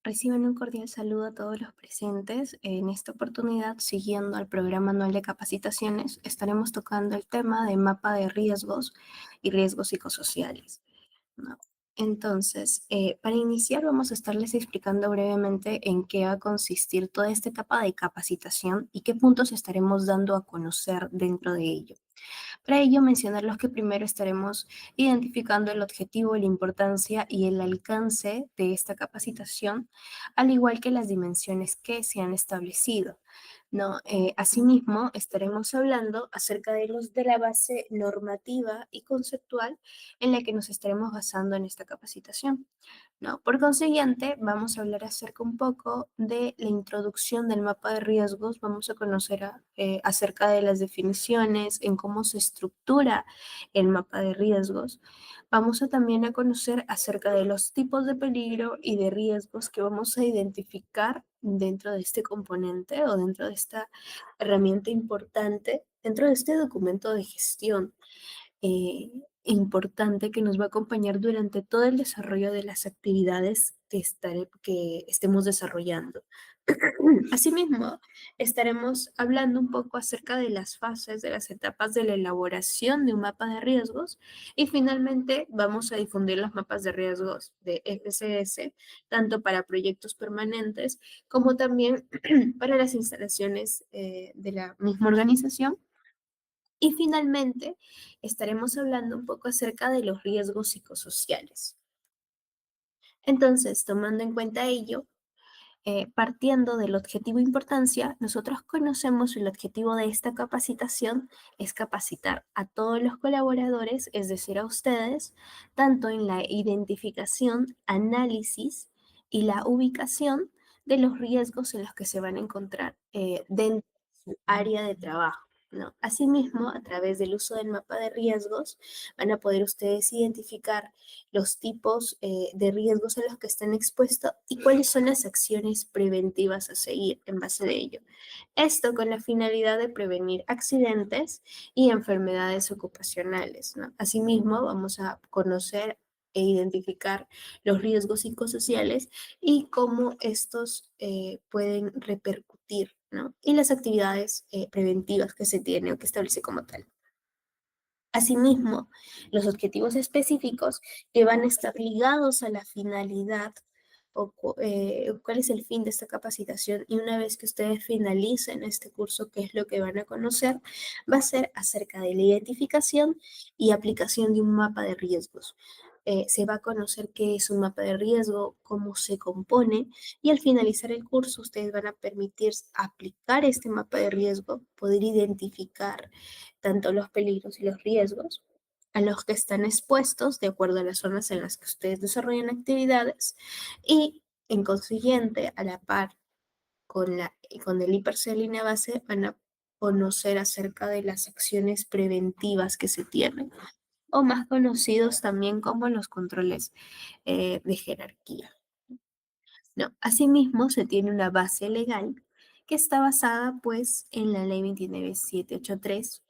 Reciban un cordial saludo a todos los presentes. En esta oportunidad, siguiendo al programa anual de capacitaciones, estaremos tocando el tema de mapa de riesgos y riesgos psicosociales, ¿no? Entonces, para iniciar, vamos a estarles explicando brevemente en qué va a consistir toda esta etapa de capacitación y qué puntos estaremos dando a conocer dentro de ello. Para ello, mencionarlos que primero estaremos identificando el objetivo, la importancia y el alcance de esta capacitación, al igual que las dimensiones que se han establecido, ¿no? Asimismo, estaremos hablando acerca de la base normativa y conceptual en la que nos estaremos basando en esta capacitación, ¿no? Por consiguiente, vamos a hablar acerca un poco de la introducción del mapa de riesgos, vamos a conocer acerca de las definiciones, en cómo se estructura el mapa de riesgos. Vamos a también a conocer acerca de los tipos de peligro y de riesgos que vamos a identificar dentro de este componente o dentro de esta herramienta importante, dentro de este documento de gestión importante que nos va a acompañar durante todo el desarrollo de las actividades que estemos desarrollando. Asimismo, estaremos hablando un poco acerca de las fases, de las etapas de la elaboración de un mapa de riesgos y finalmente vamos a difundir los mapas de riesgos de FCS, tanto para proyectos permanentes como también para las instalaciones de la misma organización y finalmente, estaremos hablando un poco acerca de los riesgos psicosociales. Entonces, tomando en cuenta ello, partiendo del objetivo e importancia, nosotros conocemos el objetivo de esta capacitación es capacitar a todos los colaboradores, es decir, a ustedes, tanto en la identificación, análisis y la ubicación de los riesgos en los que se van a encontrar dentro de su área de trabajo, ¿no? Asimismo, a través del uso del mapa de riesgos, van a poder ustedes identificar los tipos de riesgos a los que están expuestos y cuáles son las acciones preventivas a seguir en base de ello. Esto con la finalidad de prevenir accidentes y enfermedades ocupacionales, ¿no? Asimismo, vamos a conocer e identificar los riesgos psicosociales y cómo estos pueden repercutir, ¿no? Y las actividades preventivas que se tienen o que establece como tal. Asimismo, los objetivos específicos que van a estar ligados a la finalidad cuál es el fin de esta capacitación y una vez que ustedes finalicen este curso, qué es lo que van a conocer, va a ser acerca de la identificación y aplicación de un mapa de riesgos. Se va a conocer qué es un mapa de riesgo, cómo se compone y al finalizar el curso ustedes van a permitir aplicar este mapa de riesgo, poder identificar tanto los peligros y los riesgos a los que están expuestos de acuerdo a las zonas en las que ustedes desarrollan actividades y en consiguiente a la par con el IPRC línea base van a conocer acerca de las acciones preventivas que se tienen o más conocidos también como los controles de jerarquía. No, asimismo, se tiene una base legal que está basada pues en la ley 29783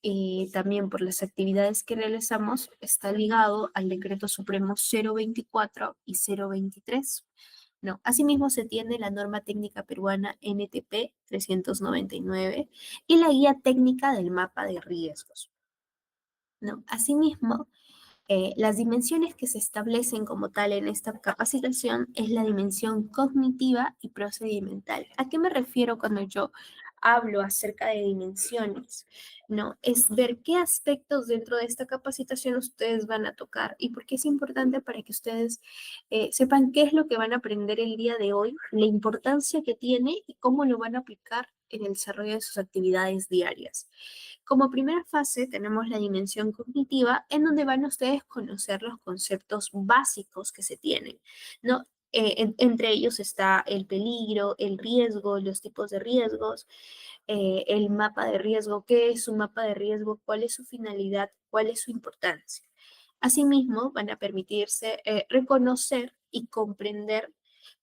y también por las actividades que realizamos está ligado al decreto supremo 024 y 023. No, asimismo se tiene la norma técnica peruana NTP 399 y la guía técnica del mapa de riesgos. No, asimismo, las dimensiones que se establecen como tal en esta capacitación es la dimensión cognitiva y procedimental. ¿A qué me refiero cuando yo hablo acerca de dimensiones? No, es ver qué aspectos dentro de esta capacitación ustedes van a tocar y por qué es importante para que ustedes sepan qué es lo que van a aprender el día de hoy, la importancia que tiene y cómo lo van a aplicar en el desarrollo de sus actividades diarias. Como primera fase tenemos la dimensión cognitiva, en donde van ustedes a conocer los conceptos básicos que se tienen, ¿no? Entre ellos está el peligro, el riesgo, los tipos de riesgos, el mapa de riesgo, qué es un mapa de riesgo, cuál es su finalidad, cuál es su importancia. Asimismo, van a permitirse reconocer y comprender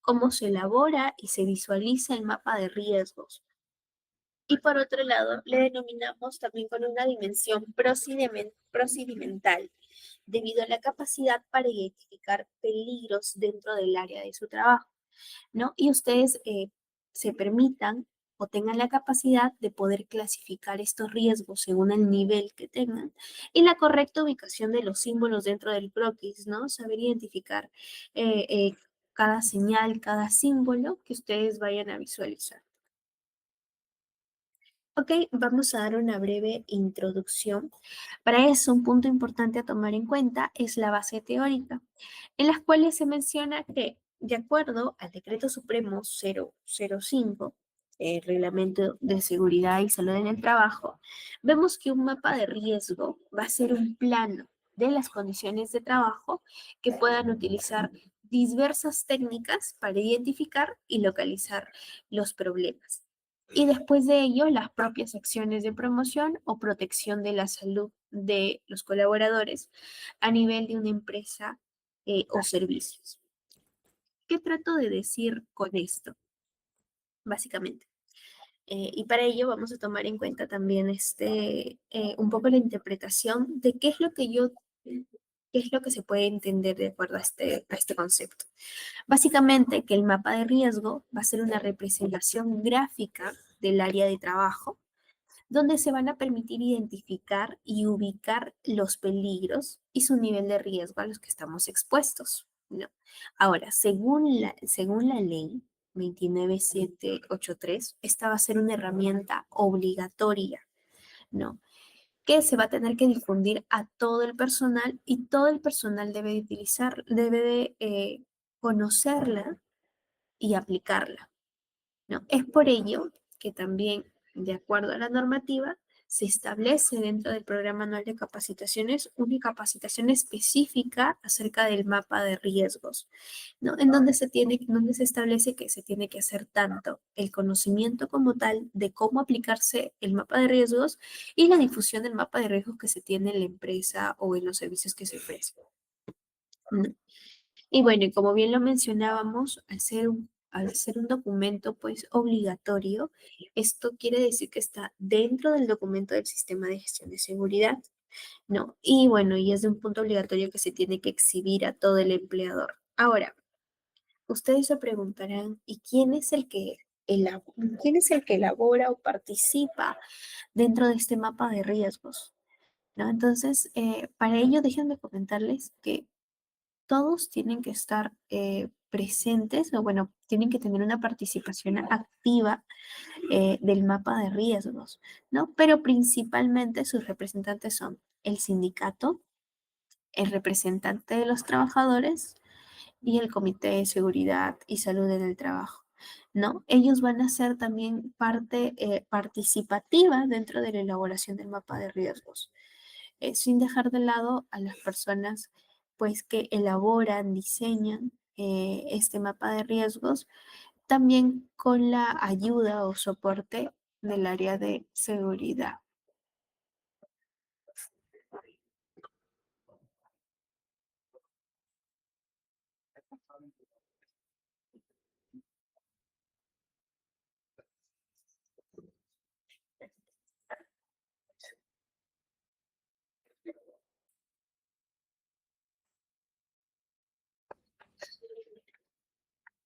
cómo se elabora y se visualiza el mapa de riesgos, y por otro lado, le denominamos también con una dimensión procedimental, debido a la capacidad para identificar peligros dentro del área de su trabajo. ¿no? Y ustedes se permitan o tengan la capacidad de poder clasificar estos riesgos según el nivel que tengan y la correcta ubicación de los símbolos dentro del croquis, ¿no? Saber identificar cada señal, cada símbolo que ustedes vayan a visualizar. Ok, vamos a dar una breve introducción. Para eso, un punto importante a tomar en cuenta es la base teórica, en las cuales se menciona que, de acuerdo al Decreto Supremo 005, el Reglamento de Seguridad y Salud en el Trabajo, vemos que un mapa de riesgo va a ser un plano de las condiciones de trabajo que puedan utilizar diversas técnicas para identificar y localizar los problemas. Y después de ello, las propias acciones de promoción o protección de la salud de los colaboradores a nivel de una empresa o servicios. ¿Qué trato de decir con esto? Básicamente. Y para ello vamos a tomar en cuenta también un poco la interpretación de qué es lo que se puede entender de acuerdo a este concepto. Básicamente que el mapa de riesgo va a ser una representación gráfica del área de trabajo donde se van a permitir identificar y ubicar los peligros y su nivel de riesgo a los que estamos expuestos, ¿no? Ahora, según la ley 29783, esta va a ser una herramienta obligatoria, ¿no? Que se va a tener que difundir a todo el personal y todo el personal debe de conocerla y aplicarla, ¿no? Es por ello que también, de acuerdo a la normativa, se establece dentro del programa anual de capacitaciones una capacitación específica acerca del mapa de riesgos, ¿no? Donde se establece que se tiene que hacer tanto el conocimiento como tal de cómo aplicarse el mapa de riesgos y la difusión del mapa de riesgos que se tiene en la empresa o en los servicios que se ofrecen, ¿no? Y bueno, y como bien lo mencionábamos, al ser un documento pues obligatorio, esto quiere decir que está dentro del documento del sistema de gestión de seguridad, ¿no? Y bueno, y es de un punto obligatorio que se tiene que exhibir a todo el empleador. Ahora, ustedes se preguntarán, ¿y quién es el que elabora o participa dentro de este mapa de riesgos? ¿No? Entonces, para ello, déjenme comentarles que todos tienen que estar presentes, o bueno, tienen que tener una participación activa del mapa de riesgos, ¿no? Pero principalmente sus representantes son el sindicato, el representante de los trabajadores y el Comité de Seguridad y Salud en el Trabajo, ¿no? Ellos van a ser también parte participativa dentro de la elaboración del mapa de riesgos, sin dejar de lado a las personas pues que elaboran, diseñan este mapa de riesgos, también con la ayuda o soporte del área de seguridad.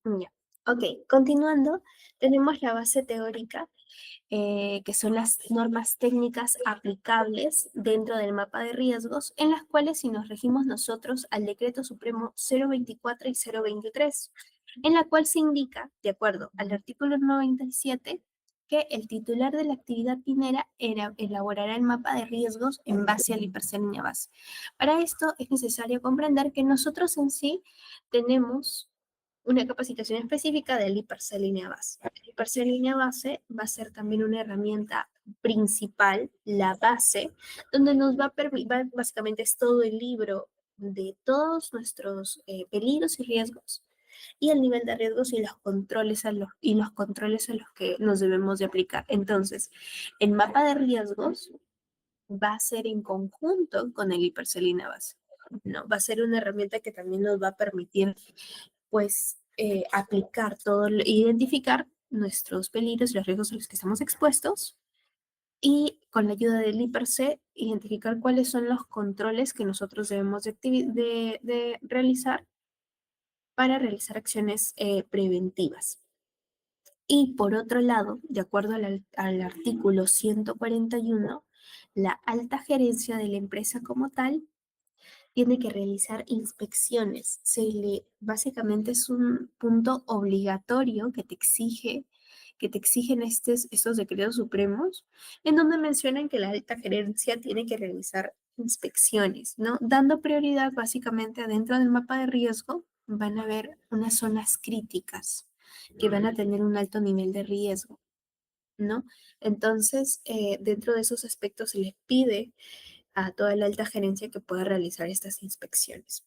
Ya. Ok, continuando, tenemos la base teórica que son las normas técnicas aplicables dentro del mapa de riesgos, en las cuales si nos regimos nosotros al Decreto Supremo 024 y 023, en la cual se indica, de acuerdo al artículo 97, que el titular de la actividad minera elaborará el mapa de riesgos en base al línea base. Para esto es necesario comprender que nosotros en sí tenemos una capacitación específica del línea base. El línea base va a ser también una herramienta principal, la base, donde nos va a permitir, básicamente es todo el libro de todos nuestros peligros y riesgos y el nivel de riesgos y los controles a los que nos debemos de aplicar. Entonces, el mapa de riesgos va a ser en conjunto con el hipercelina base. ¿No? Va a ser una herramienta que también nos va a permitir pues aplicar todo, identificar nuestros peligros y los riesgos a los que estamos expuestos y con la ayuda del IPRC identificar cuáles son los controles que nosotros debemos de realizar para realizar acciones preventivas. Y por otro lado, de acuerdo al artículo 141, la alta gerencia de la empresa como tal tiene que realizar inspecciones. Básicamente es un punto obligatorio que te exigen estos decretos supremos, en donde mencionan que la alta gerencia tiene que realizar inspecciones, ¿no? Dando prioridad básicamente adentro del mapa de riesgo, van a haber unas zonas críticas que van a tener un alto nivel de riesgo, ¿no? Entonces, dentro de esos aspectos se les pide a toda la alta gerencia que pueda realizar estas inspecciones.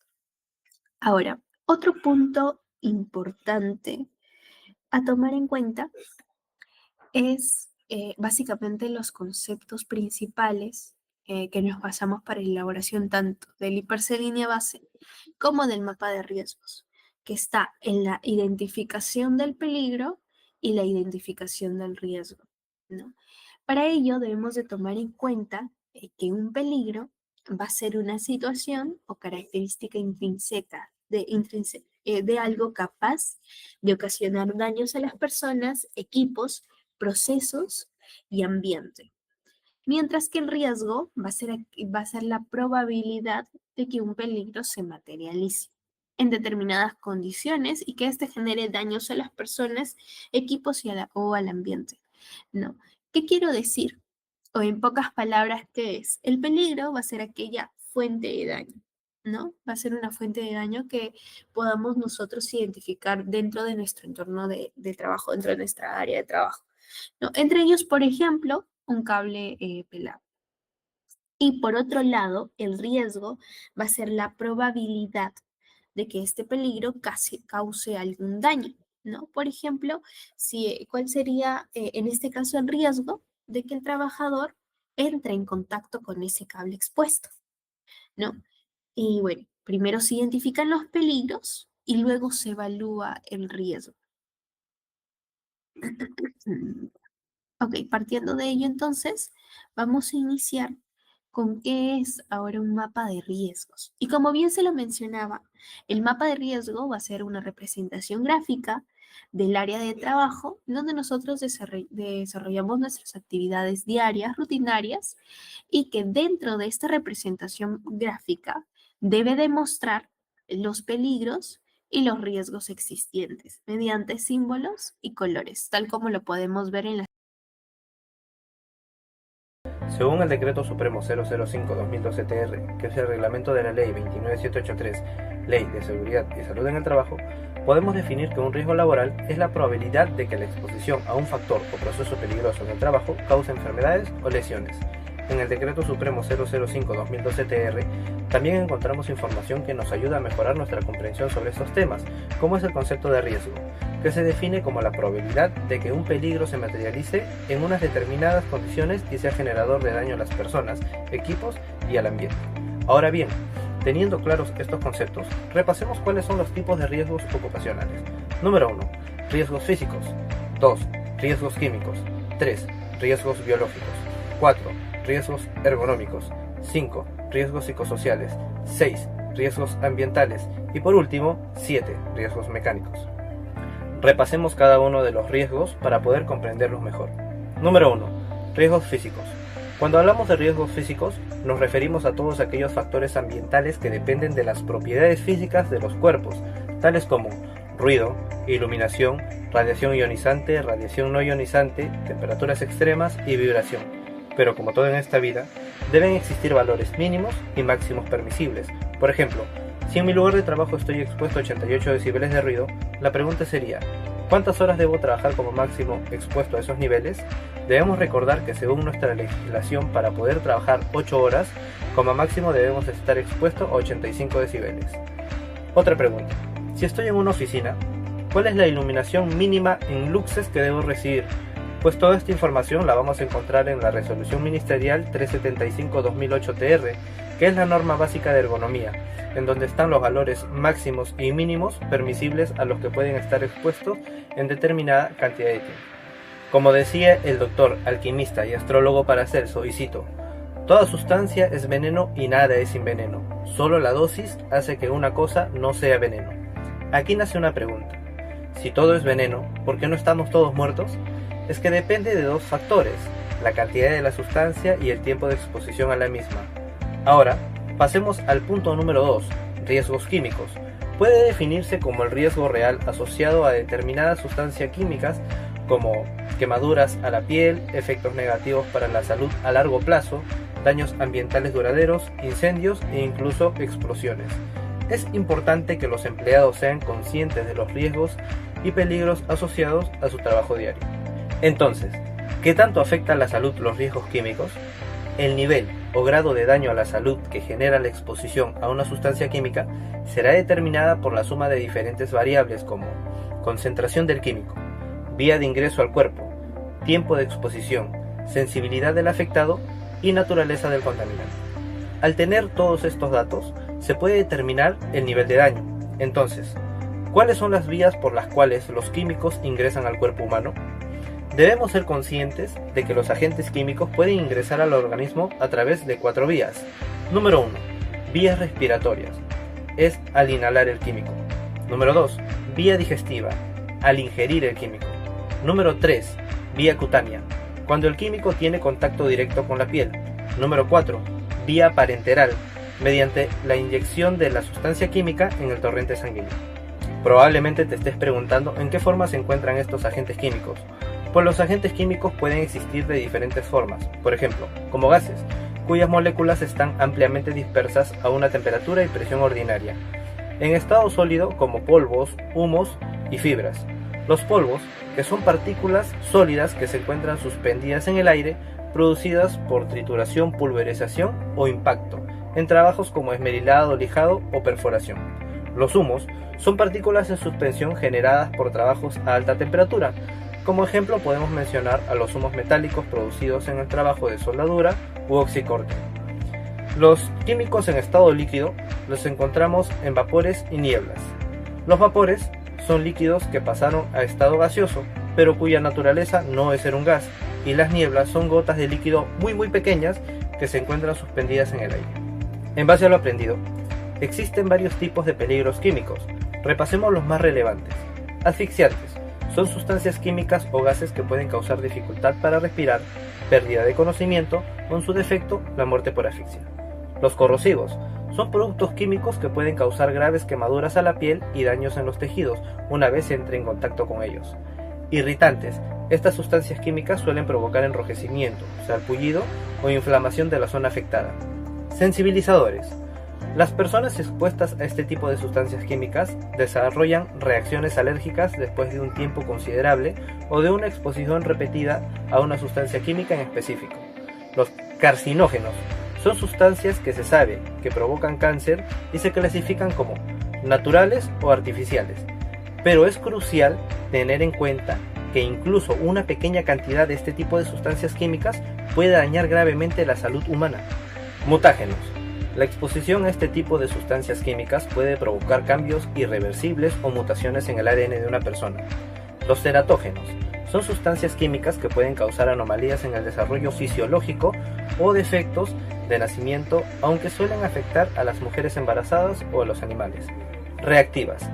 Ahora, otro punto importante a tomar en cuenta es básicamente los conceptos principales que nos basamos para la elaboración tanto del IPRC línea base como del mapa de riesgos, que está en la identificación del peligro y la identificación del riesgo, ¿no? Para ello debemos de tomar en cuenta que un peligro va a ser una situación o característica intrínseca de algo capaz de ocasionar daños a las personas, equipos, procesos y ambiente. Mientras que el riesgo va a ser la probabilidad de que un peligro se materialice en determinadas condiciones y que éste genere daños a las personas, equipos o al ambiente. ¿No? ¿Qué quiero decir? O en pocas palabras, ¿qué es? El peligro va a ser aquella fuente de daño, ¿no? Va a ser una fuente de daño que podamos nosotros identificar dentro de nuestro entorno de trabajo, dentro de nuestra área de trabajo, ¿no? Entre ellos, por ejemplo, un cable pelado. Y por otro lado, el riesgo va a ser la probabilidad de que este peligro cause algún daño, ¿no? Por ejemplo, ¿cuál sería en este caso el riesgo de que el trabajador entre en contacto con ese cable expuesto, ¿no? Y bueno, primero se identifican los peligros y luego se evalúa el riesgo. Ok, partiendo de ello entonces, vamos a iniciar con qué es ahora un mapa de riesgos. Y como bien se lo mencionaba, el mapa de riesgo va a ser una representación gráfica del área de trabajo donde nosotros desarrollamos nuestras actividades diarias, rutinarias, y que dentro de esta representación gráfica debe demostrar los peligros y los riesgos existentes mediante símbolos y colores, tal como lo podemos ver en la. Según el Decreto Supremo 005-2012-TR, que es el reglamento de la Ley 29783, Ley de Seguridad y Salud en el Trabajo, podemos definir que un riesgo laboral es la probabilidad de que la exposición a un factor o proceso peligroso en el trabajo cause enfermedades o lesiones. En el Decreto Supremo 005-2012-TR también encontramos información que nos ayuda a mejorar nuestra comprensión sobre estos temas, como es el concepto de riesgo, que se define como la probabilidad de que un peligro se materialice en unas determinadas condiciones y sea generador de daño a las personas, equipos y al ambiente. Ahora bien, teniendo claros estos conceptos, repasemos cuáles son los tipos de riesgos ocupacionales. Número 1. Riesgos físicos. 2. Riesgos químicos. 3. Riesgos biológicos. 4. Riesgos ergonómicos. 5. Riesgos psicosociales. 6. Riesgos ambientales. Y por último, 7. Riesgos mecánicos. Repasemos cada uno de los riesgos para poder comprenderlos mejor. Número 1. Riesgos físicos. Cuando hablamos de riesgos físicos, nos referimos a todos aquellos factores ambientales que dependen de las propiedades físicas de los cuerpos, tales como ruido, iluminación, radiación ionizante, radiación no ionizante, temperaturas extremas y vibración. Pero como todo en esta vida, deben existir valores mínimos y máximos permisibles. Por ejemplo, si en mi lugar de trabajo estoy expuesto a 88 decibeles de ruido, la pregunta sería, ¿cuántas horas debo trabajar como máximo expuesto a esos niveles? Debemos recordar que según nuestra legislación, para poder trabajar 8 horas, como máximo debemos estar expuestos a 85 decibeles. Otra pregunta, si estoy en una oficina, ¿cuál es la iluminación mínima en luxes que debo recibir? Pues toda esta información la vamos a encontrar en la Resolución Ministerial 375-2008-TR, que es la norma básica de ergonomía, en donde están los valores máximos y mínimos permisibles a los que pueden estar expuestos en determinada cantidad de tiempo. Como decía el doctor alquimista y astrólogo Paracelso, y cito, toda sustancia es veneno y nada es sin veneno, solo la dosis hace que una cosa no sea veneno. Aquí nace una pregunta. Si todo es veneno, ¿por qué no estamos todos muertos? Es que depende de dos factores, la cantidad de la sustancia y el tiempo de exposición a la misma. Ahora, pasemos al punto número 2, riesgos químicos. Puede definirse como el riesgo real asociado a determinadas sustancias químicas como quemaduras a la piel, efectos negativos para la salud a largo plazo, daños ambientales duraderos, incendios e incluso explosiones. Es importante que los empleados sean conscientes de los riesgos y peligros asociados a su trabajo diario. Entonces, ¿qué tanto afecta a la salud los riesgos químicos? El nivel o grado de daño a la salud que genera la exposición a una sustancia química será determinada por la suma de diferentes variables como concentración del químico, vía de ingreso al cuerpo, tiempo de exposición, sensibilidad del afectado y naturaleza del contaminante. Al tener todos estos datos, se puede determinar el nivel de daño. Entonces, ¿cuáles son las vías por las cuales los químicos ingresan al cuerpo humano? Debemos ser conscientes de que los agentes químicos pueden ingresar al organismo a través de 4 vías. Número 1. Vías respiratorias. Es al inhalar el químico. Número 2. Vía digestiva. Al ingerir el químico. Número 3. Vía cutánea. Cuando el químico tiene contacto directo con la piel. Número 4. Vía parenteral. Mediante la inyección de la sustancia química en el torrente sanguíneo. Probablemente te estés preguntando en qué forma se encuentran estos agentes químicos. Pues los agentes químicos pueden existir de diferentes formas, por ejemplo, como gases, cuyas moléculas están ampliamente dispersas a una temperatura y presión ordinaria. En estado sólido, como polvos, humos y fibras. Los polvos, que son partículas sólidas que se encuentran suspendidas en el aire, producidas por trituración, pulverización o impacto, en trabajos como esmerilado, lijado o perforación. Los humos son partículas en suspensión generadas por trabajos a alta temperatura. Como ejemplo podemos mencionar a los humos metálicos producidos en el trabajo de soldadura u oxicorte. Los químicos en estado líquido los encontramos en vapores y nieblas. Los vapores son líquidos que pasaron a estado gaseoso, pero cuya naturaleza no es ser un gas, y las nieblas son gotas de líquido muy pequeñas que se encuentran suspendidas en el aire. En base a lo aprendido, existen varios tipos de peligros químicos. Repasemos los más relevantes. Asfixiantes. Son sustancias químicas o gases que pueden causar dificultad para respirar, pérdida de conocimiento o en su defecto, la muerte por asfixia. Los corrosivos. Son productos químicos que pueden causar graves quemaduras a la piel y daños en los tejidos una vez se entre en contacto con ellos. Irritantes. Estas sustancias químicas suelen provocar enrojecimiento, sarpullido o inflamación de la zona afectada. Sensibilizadores. Las personas expuestas a este tipo de sustancias químicas desarrollan reacciones alérgicas después de un tiempo considerable o de una exposición repetida a una sustancia química en específico. Los carcinógenos son sustancias que se sabe que provocan cáncer y se clasifican como naturales o artificiales, pero es crucial tener en cuenta que incluso una pequeña cantidad de este tipo de sustancias químicas puede dañar gravemente la salud humana. Mutágenos. La exposición a este tipo de sustancias químicas puede provocar cambios irreversibles o mutaciones en el ADN de una persona. Los teratógenos son sustancias químicas que pueden causar anomalías en el desarrollo fisiológico o defectos de nacimiento, aunque suelen afectar a las mujeres embarazadas o a los animales. Reactivas.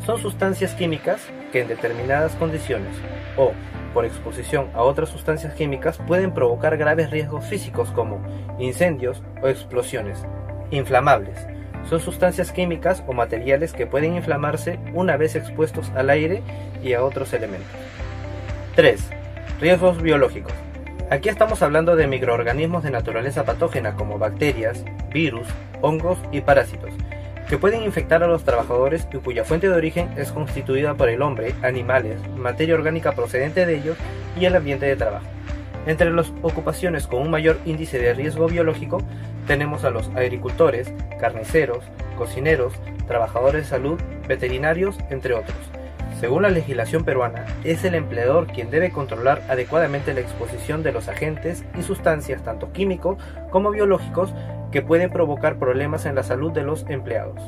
Son sustancias químicas que en determinadas condiciones o por exposición a otras sustancias químicas pueden provocar graves riesgos físicos como incendios o explosiones. Inflamables. Son sustancias químicas o materiales que pueden inflamarse una vez expuestos al aire y a otros elementos. 3. Riesgos biológicos. Aquí estamos hablando de microorganismos de naturaleza patógena como bacterias, virus, hongos y parásitos, que pueden infectar a los trabajadores y cuya fuente de origen es constituida por el hombre, animales, materia orgánica procedente de ellos y el ambiente de trabajo. Entre las ocupaciones con un mayor índice de riesgo biológico tenemos a los agricultores, carniceros, cocineros, trabajadores de salud, veterinarios, entre otros. Según la legislación peruana, es el empleador quien debe controlar adecuadamente la exposición de los agentes y sustancias tanto químicos como biológicos que pueden provocar problemas en la salud de los empleados.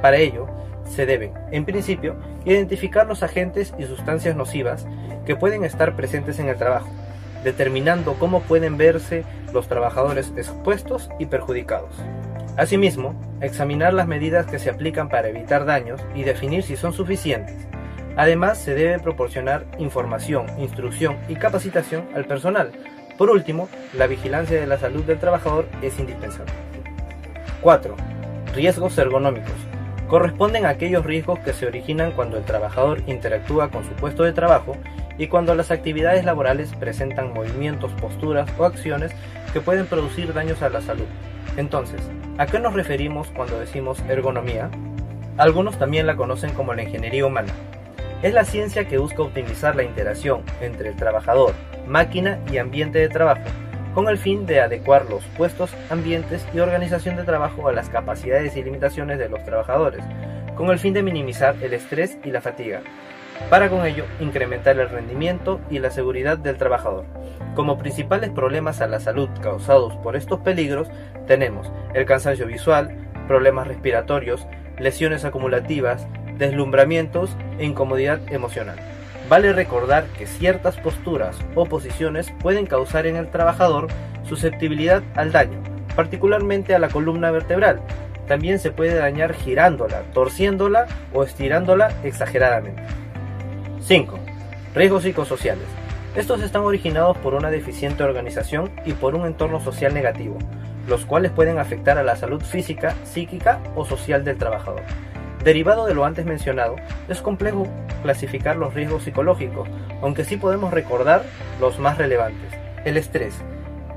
Para ello, se deben, en principio, identificar los agentes y sustancias nocivas que pueden estar presentes en el trabajo, determinando cómo pueden verse los trabajadores expuestos y perjudicados. Asimismo, examinar las medidas que se aplican para evitar daños y definir si son suficientes. Además, se debe proporcionar información, instrucción y capacitación al personal. Por último, la vigilancia de la salud del trabajador es indispensable. 4. Riesgos ergonómicos. Corresponden a aquellos riesgos que se originan cuando el trabajador interactúa con su puesto de trabajo y cuando las actividades laborales presentan movimientos, posturas o acciones que pueden producir daños a la salud. Entonces, ¿a qué nos referimos cuando decimos ergonomía? Algunos también la conocen como la ingeniería humana. Es la ciencia que busca optimizar la interacción entre el trabajador, máquina y ambiente de trabajo, con el fin de adecuar los puestos, ambientes y organización de trabajo a las capacidades y limitaciones de los trabajadores, con el fin de minimizar el estrés y la fatiga, para con ello incrementar el rendimiento y la seguridad del trabajador. Como principales problemas a la salud causados por estos peligros tenemos el cansancio visual, problemas respiratorios, lesiones acumulativas, deslumbramientos e incomodidad emocional. Vale recordar que ciertas posturas o posiciones pueden causar en el trabajador susceptibilidad al daño, particularmente a la columna vertebral. También se puede dañar girándola, torciéndola o estirándola exageradamente. 5. Riesgos psicosociales. Estos están originados por una deficiente organización y por un entorno social negativo, los cuales pueden afectar a la salud física, psíquica o social del trabajador. Derivado de lo antes mencionado, es complejo clasificar los riesgos psicológicos, aunque sí podemos recordar los más relevantes. El estrés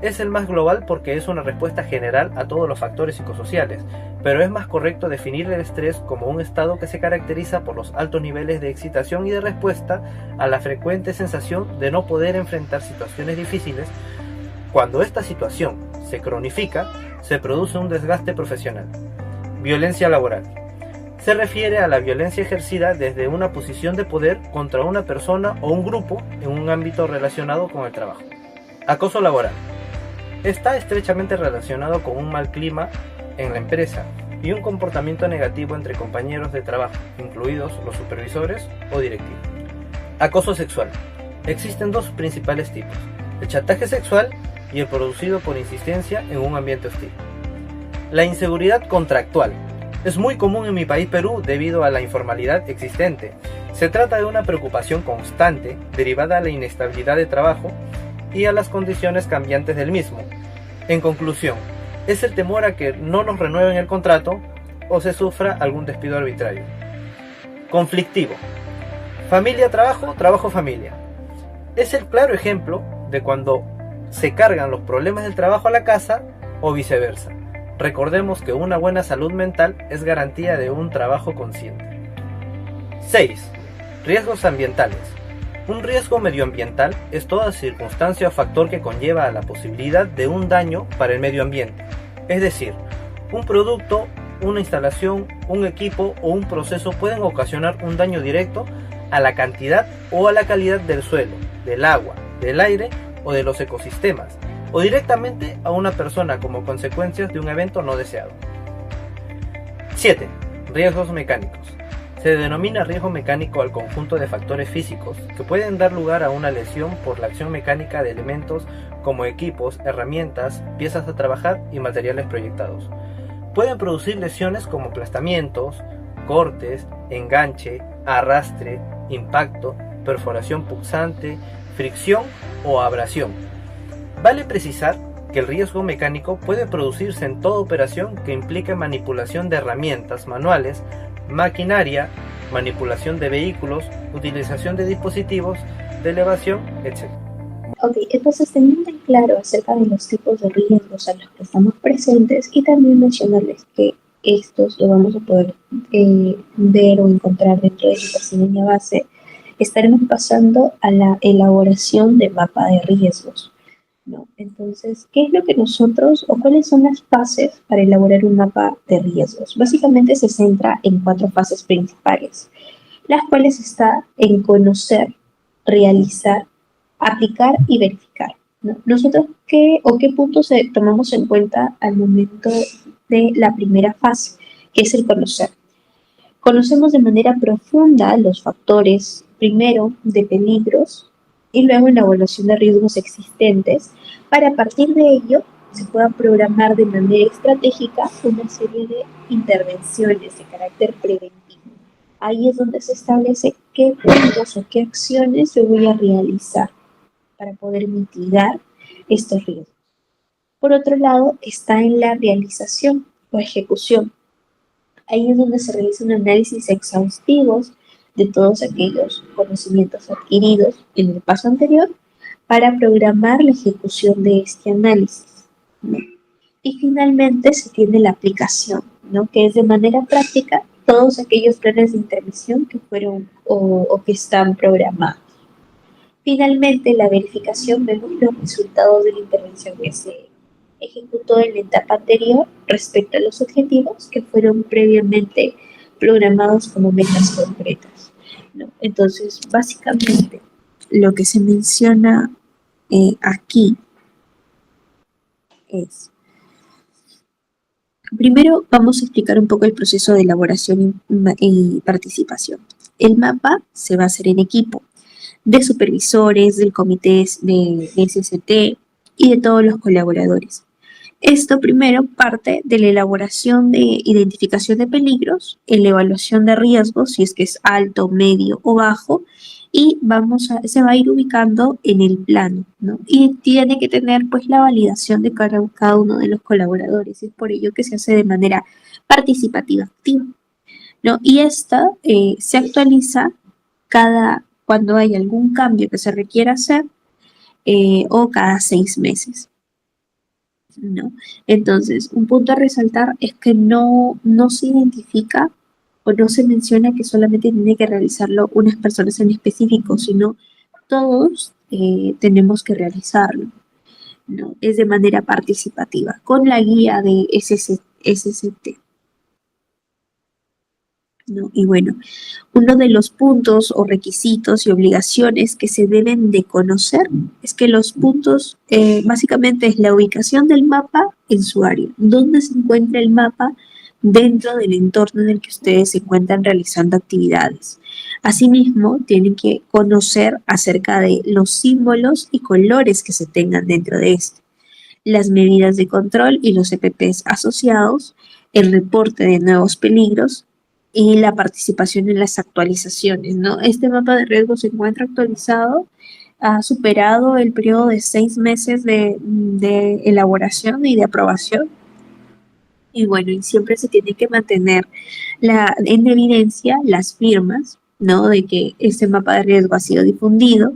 es el más global porque es una respuesta general a todos los factores psicosociales, pero es más correcto definir el estrés como un estado que se caracteriza por los altos niveles de excitación y de respuesta a la frecuente sensación de no poder enfrentar situaciones difíciles. Cuando esta situación se cronifica, se produce un desgaste profesional. Violencia laboral. Se refiere a la violencia ejercida desde una posición de poder contra una persona o un grupo en un ámbito relacionado con el trabajo. Acoso laboral. Está estrechamente relacionado con un mal clima en la empresa y un comportamiento negativo entre compañeros de trabajo, incluidos los supervisores o directivos. Acoso sexual. Existen dos principales tipos: el chantaje sexual y el producido por insistencia en un ambiente hostil. La inseguridad contractual. Es muy común en mi país, Perú, debido a la informalidad existente. Se trata de una preocupación constante derivada a la inestabilidad de trabajo y a las condiciones cambiantes del mismo. En conclusión, es el temor a que no nos renueven el contrato o se sufra algún despido arbitrario. Conflictivo. Familia-trabajo, trabajo-familia. Es el claro ejemplo de cuando se cargan los problemas del trabajo a la casa o viceversa. Recordemos que una buena salud mental es garantía de un trabajo consciente. 6. Riesgos ambientales. Un riesgo medioambiental es toda circunstancia o factor que conlleva a la posibilidad de un daño para el medio ambiente. Es decir, un producto, una instalación, un equipo o un proceso pueden ocasionar un daño directo a la cantidad o a la calidad del suelo, del agua, del aire o de los ecosistemas, o directamente a una persona como consecuencias de un evento no deseado. 7. Riesgos mecánicos. Se denomina riesgo mecánico al conjunto de factores físicos que pueden dar lugar a una lesión por la acción mecánica de elementos como equipos, herramientas, piezas a trabajar y materiales proyectados. Pueden producir lesiones como aplastamientos, cortes, enganche, arrastre, impacto, perforación punzante, fricción o abrasión. Vale precisar que el riesgo mecánico puede producirse en toda operación que implique manipulación de herramientas manuales, maquinaria, manipulación de vehículos, utilización de dispositivos de elevación, etc. Ok, entonces teniendo en claro acerca de los tipos de riesgos a los que estamos presentes y también mencionarles que estos lo vamos a poder ver o encontrar dentro de la taxonomía base, estaremos pasando a la elaboración de mapa de riesgos, ¿no? Entonces, ¿qué es lo que nosotros o cuáles son las fases para elaborar un mapa de riesgos? Básicamente se centra en 4 fases principales, las cuales está en conocer, realizar, aplicar y verificar, ¿no? Nosotros, ¿qué puntos tomamos en cuenta al momento de la primera fase, que es el conocer? Conocemos de manera profunda los factores, primero, de peligros y luego en la evaluación de riesgos existentes, para a partir de ello se pueda programar de manera estratégica una serie de intervenciones de carácter preventivo. Ahí es donde se establece qué puntos o qué acciones yo voy a realizar para poder mitigar estos riesgos. Por otro lado, está en la realización o ejecución. Ahí es donde se realiza un análisis exhaustivo de todos aquellos conocimientos adquiridos en el paso anterior para programar la ejecución de este análisis, ¿no? Y finalmente se tiene la aplicación, ¿no? Que es de manera práctica todos aquellos planes de intervención que fueron o que están programados. Finalmente, la verificación, vemos los resultados de la intervención que se ejecutó en la etapa anterior respecto a los objetivos que fueron previamente programados como metas concretas, ¿no? Entonces, básicamente, lo que se menciona aquí es, primero vamos a explicar un poco el proceso de elaboración y participación. El mapa se va a hacer en equipo de supervisores, del comité de SST y de todos los colaboradores. Esto primero parte de la elaboración de identificación de peligros, la evaluación de riesgos, si es que es alto, medio o bajo, y se va a ir ubicando en el plano, ¿no? Y tiene que tener pues la validación de cada uno de los colaboradores. Es por ello que se hace de manera participativa activa, ¿no? Y esta se actualiza cuando hay algún cambio que se requiera hacer o cada 6 meses, ¿no? Entonces, un punto a resaltar es que no se identifica o no se menciona que solamente tiene que realizarlo unas personas en específico, sino todos tenemos que realizarlo, ¿no? Es de manera participativa, con la guía de SST, ¿no? Y bueno, uno de los puntos o requisitos y obligaciones que se deben de conocer es que los puntos básicamente es la ubicación del mapa en su área, dónde se encuentra el mapa dentro del entorno en el que ustedes se encuentran realizando actividades. Asimismo, tienen que conocer acerca de los símbolos y colores que se tengan dentro de este, las medidas de control y los EPPs asociados, el reporte de nuevos peligros y la participación en las actualizaciones, ¿no? Este mapa de riesgo se encuentra actualizado, ha superado el periodo de 6 meses de elaboración y de aprobación. Y bueno, y siempre se tiene que mantener en evidencia las firmas, ¿no? De que este mapa de riesgo ha sido difundido,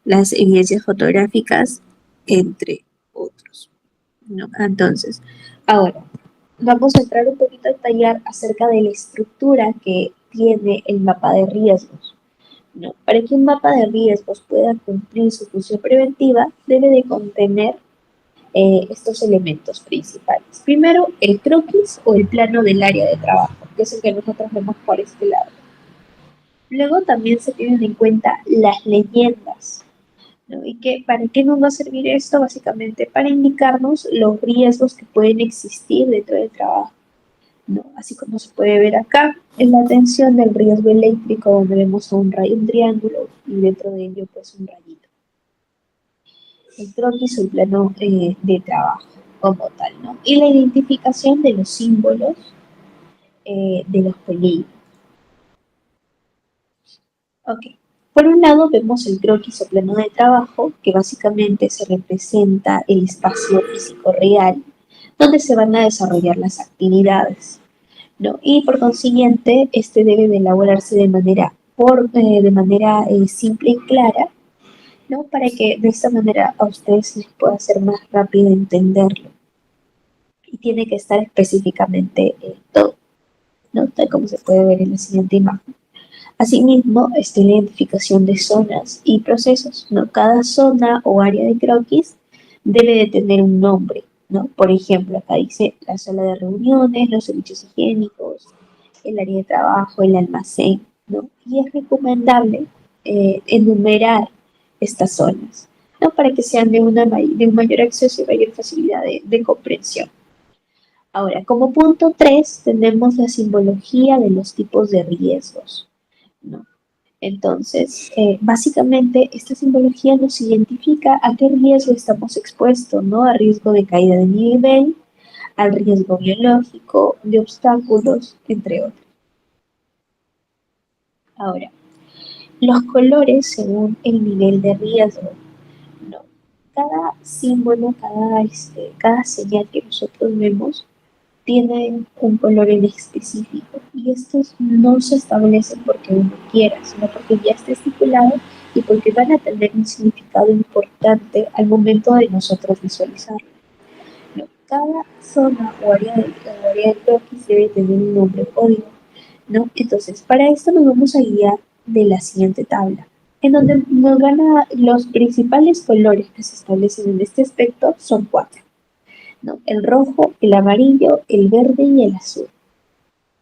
las evidencias fotográficas, entre otros, ¿no? Entonces, ahora, vamos a entrar un poquito a detallar acerca de la estructura que tiene el mapa de riesgos, ¿no? Para que un mapa de riesgos pueda cumplir su función preventiva, debe de contener estos elementos principales. Primero, el croquis o el plano del área de trabajo, que es el que nosotros vemos por este lado. Luego también se tienen en cuenta las leyendas, ¿no? ¿Y para qué nos va a servir esto? Básicamente para indicarnos los riesgos que pueden existir dentro del trabajo, ¿no? Así como se puede ver acá en la atención del riesgo eléctrico, donde vemos un triángulo y dentro de ello pues un rayito. El croquis o el plano de trabajo como tal, ¿no? Y la identificación de los símbolos de los peligros. Ok. Por un lado vemos el croquis o plano de trabajo, que básicamente se representa el espacio físico real, donde se van a desarrollar las actividades, ¿no? Y por consiguiente, este debe de elaborarse de manera simple y clara, ¿no? Para que de esta manera a ustedes les pueda ser más rápido entenderlo. Y tiene que estar específicamente todo, ¿no? Tal como se puede ver en la siguiente imagen. Asimismo, está la identificación de zonas y procesos, ¿no? Cada zona o área de croquis debe de tener un nombre, ¿no? Por ejemplo, acá dice la sala de reuniones, los servicios higiénicos, el área de trabajo, el almacén, ¿no? Y es recomendable enumerar estas zonas, ¿no? Para que sean de un mayor acceso y mayor facilidad de comprensión. Ahora, como punto 3, tenemos la simbología de los tipos de riesgos, ¿no? Entonces, básicamente, esta simbología nos identifica a qué riesgo estamos expuestos, ¿no? A riesgo de caída de nivel, al riesgo biológico, de obstáculos, entre otros. Ahora, los colores según el nivel de riesgo, ¿no? Cada símbolo, cada señal que nosotros vemos tienen un color en específico y estos no se establecen porque uno quiera, sino porque ya está estipulado y porque van a tener un significado importante al momento de nosotros visualizarlo. ¿No? Cada zona o área del croquis debe tener un nombre código, ¿no? Entonces, para esto nos vamos a guiar de la siguiente tabla, en donde nos van a los principales colores que se establecen en este aspecto son cuatro, ¿no? El rojo, el amarillo, el verde y el azul.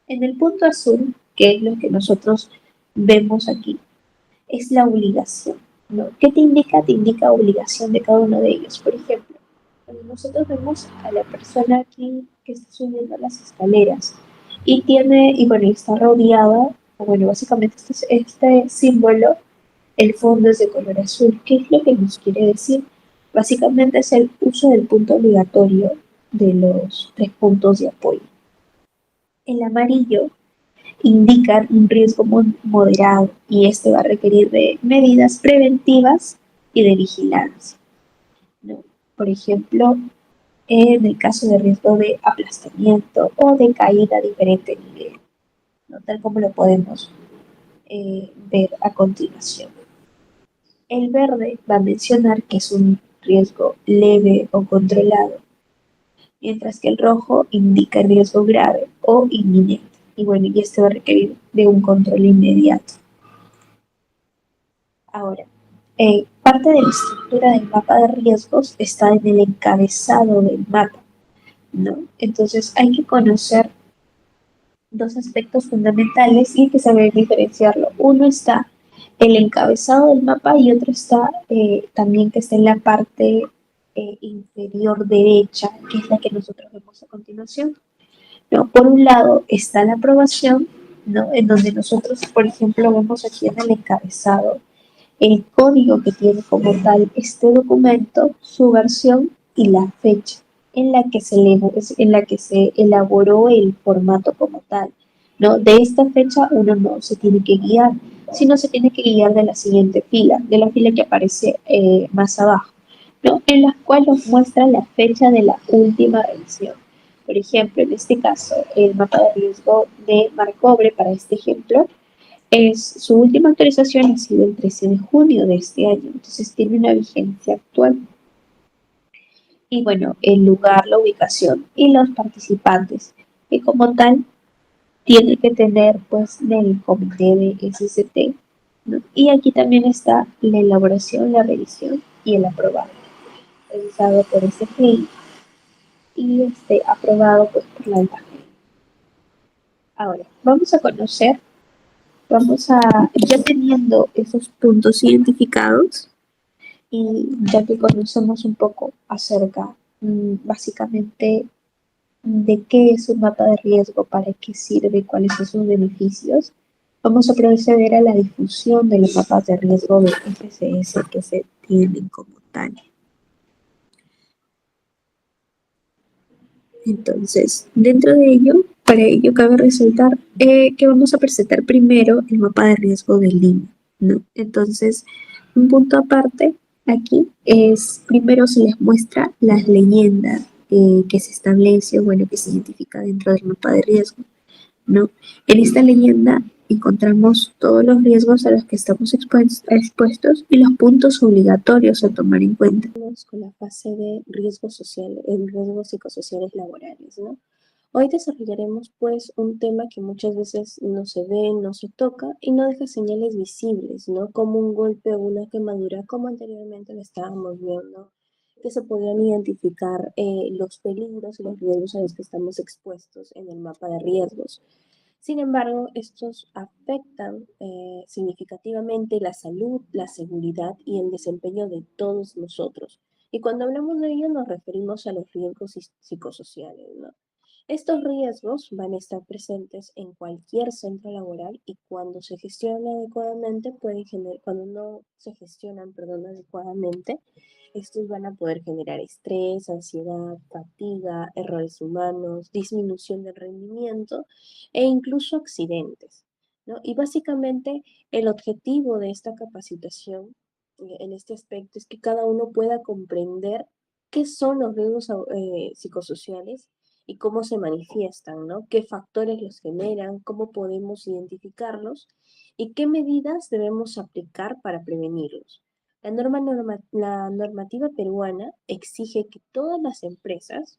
En el punto azul, que es lo que nosotros vemos aquí, es la obligación, ¿no? ¿Qué te indica? Te indica obligación de cada uno de ellos. Por ejemplo, cuando nosotros vemos a la persona aquí que está subiendo las escaleras y bueno, está rodeada, o bueno, básicamente este símbolo, el fondo es de color azul. ¿Qué es lo que nos quiere decir? Básicamente es el uso del punto obligatorio de los tres puntos de apoyo. El amarillo indica un riesgo moderado y este va a requerir de medidas preventivas y de vigilancia, ¿no? Por ejemplo, en el caso de riesgo de aplastamiento o de caída a diferente nivel, ¿no? Tal como lo podemos ver a continuación. El verde va a mencionar que es un riesgo leve o controlado, mientras que el rojo indica riesgo grave o inminente. Y bueno, y este va a requerir de un control inmediato. Ahora, parte de la estructura del mapa de riesgos está en el encabezado del mapa, ¿no? Entonces hay que conocer dos aspectos fundamentales y hay que saber diferenciarlo. Uno está el encabezado del mapa y otro está también que está en la parte inferior derecha, que es la que nosotros vemos a continuación. ¿No? Por un lado está la aprobación, ¿no? En donde nosotros, por ejemplo, vemos aquí en el encabezado el código que tiene como tal este documento, su versión y la fecha en la que se elaboró el formato como tal. ¿No? De esta fecha uno no se tiene que guiar, sino se tiene que guiar de la siguiente fila, de la fila que aparece más abajo, ¿no? En la cual nos muestra la fecha de la última revisión. Por ejemplo, en este caso, el mapa de riesgo de Marcobre, para este ejemplo, su última actualización ha sido el 13 de junio de este año, entonces tiene una vigencia actual. Y bueno, el lugar, la ubicación y los participantes, que como tal tiene que tener pues del comité de SST, ¿no? Y aquí también está la elaboración, la revisión y el aprobado, revisado por SGI y aprobado pues por la alta. Ahora, vamos a conocer, ya teniendo esos puntos identificados, y ya que conocemos un poco acerca básicamente de qué es un mapa de riesgo, para qué sirve, cuáles son sus beneficios, vamos a proceder a la difusión de los mapas de riesgo de FCS que se tienen como tal. Entonces, dentro de ello, para ello cabe resaltar que vamos a presentar primero el mapa de riesgo de Lima, ¿no? Entonces, un punto aparte aquí es, primero se les muestra las leyendas que se establece, bueno, que se identifica dentro del mapa de riesgo, ¿no? En esta leyenda encontramos todos los riesgos a los que estamos expuestos y los puntos obligatorios a tomar en cuenta. Con la fase de riesgos sociales, riesgos psicosociales laborales, ¿no? Hoy desarrollaremos pues un tema que muchas veces no se ve, no se toca y no deja señales visibles, ¿no? Como un golpe o una quemadura, como anteriormente lo estábamos viendo, que se podrían identificar los peligros y los riesgos a los que estamos expuestos en el mapa de riesgos. Sin embargo, estos afectan significativamente la salud, la seguridad y el desempeño de todos nosotros. Y cuando hablamos de ello nos referimos a los riesgos psicosociales, ¿no? Estos riesgos van a estar presentes en cualquier centro laboral y cuando se gestionan adecuadamente cuando no se gestionan, perdón, adecuadamente, estos van a poder generar estrés, ansiedad, fatiga, errores humanos, disminución del rendimiento e incluso accidentes, ¿no? Y básicamente el objetivo de esta capacitación en este aspecto es que cada uno pueda comprender qué son los riesgos psicosociales y cómo se manifiestan, ¿no? ¿Qué factores los generan? ¿Cómo podemos identificarlos? ¿Y qué medidas debemos aplicar para prevenirlos? La normativa peruana exige que todas las empresas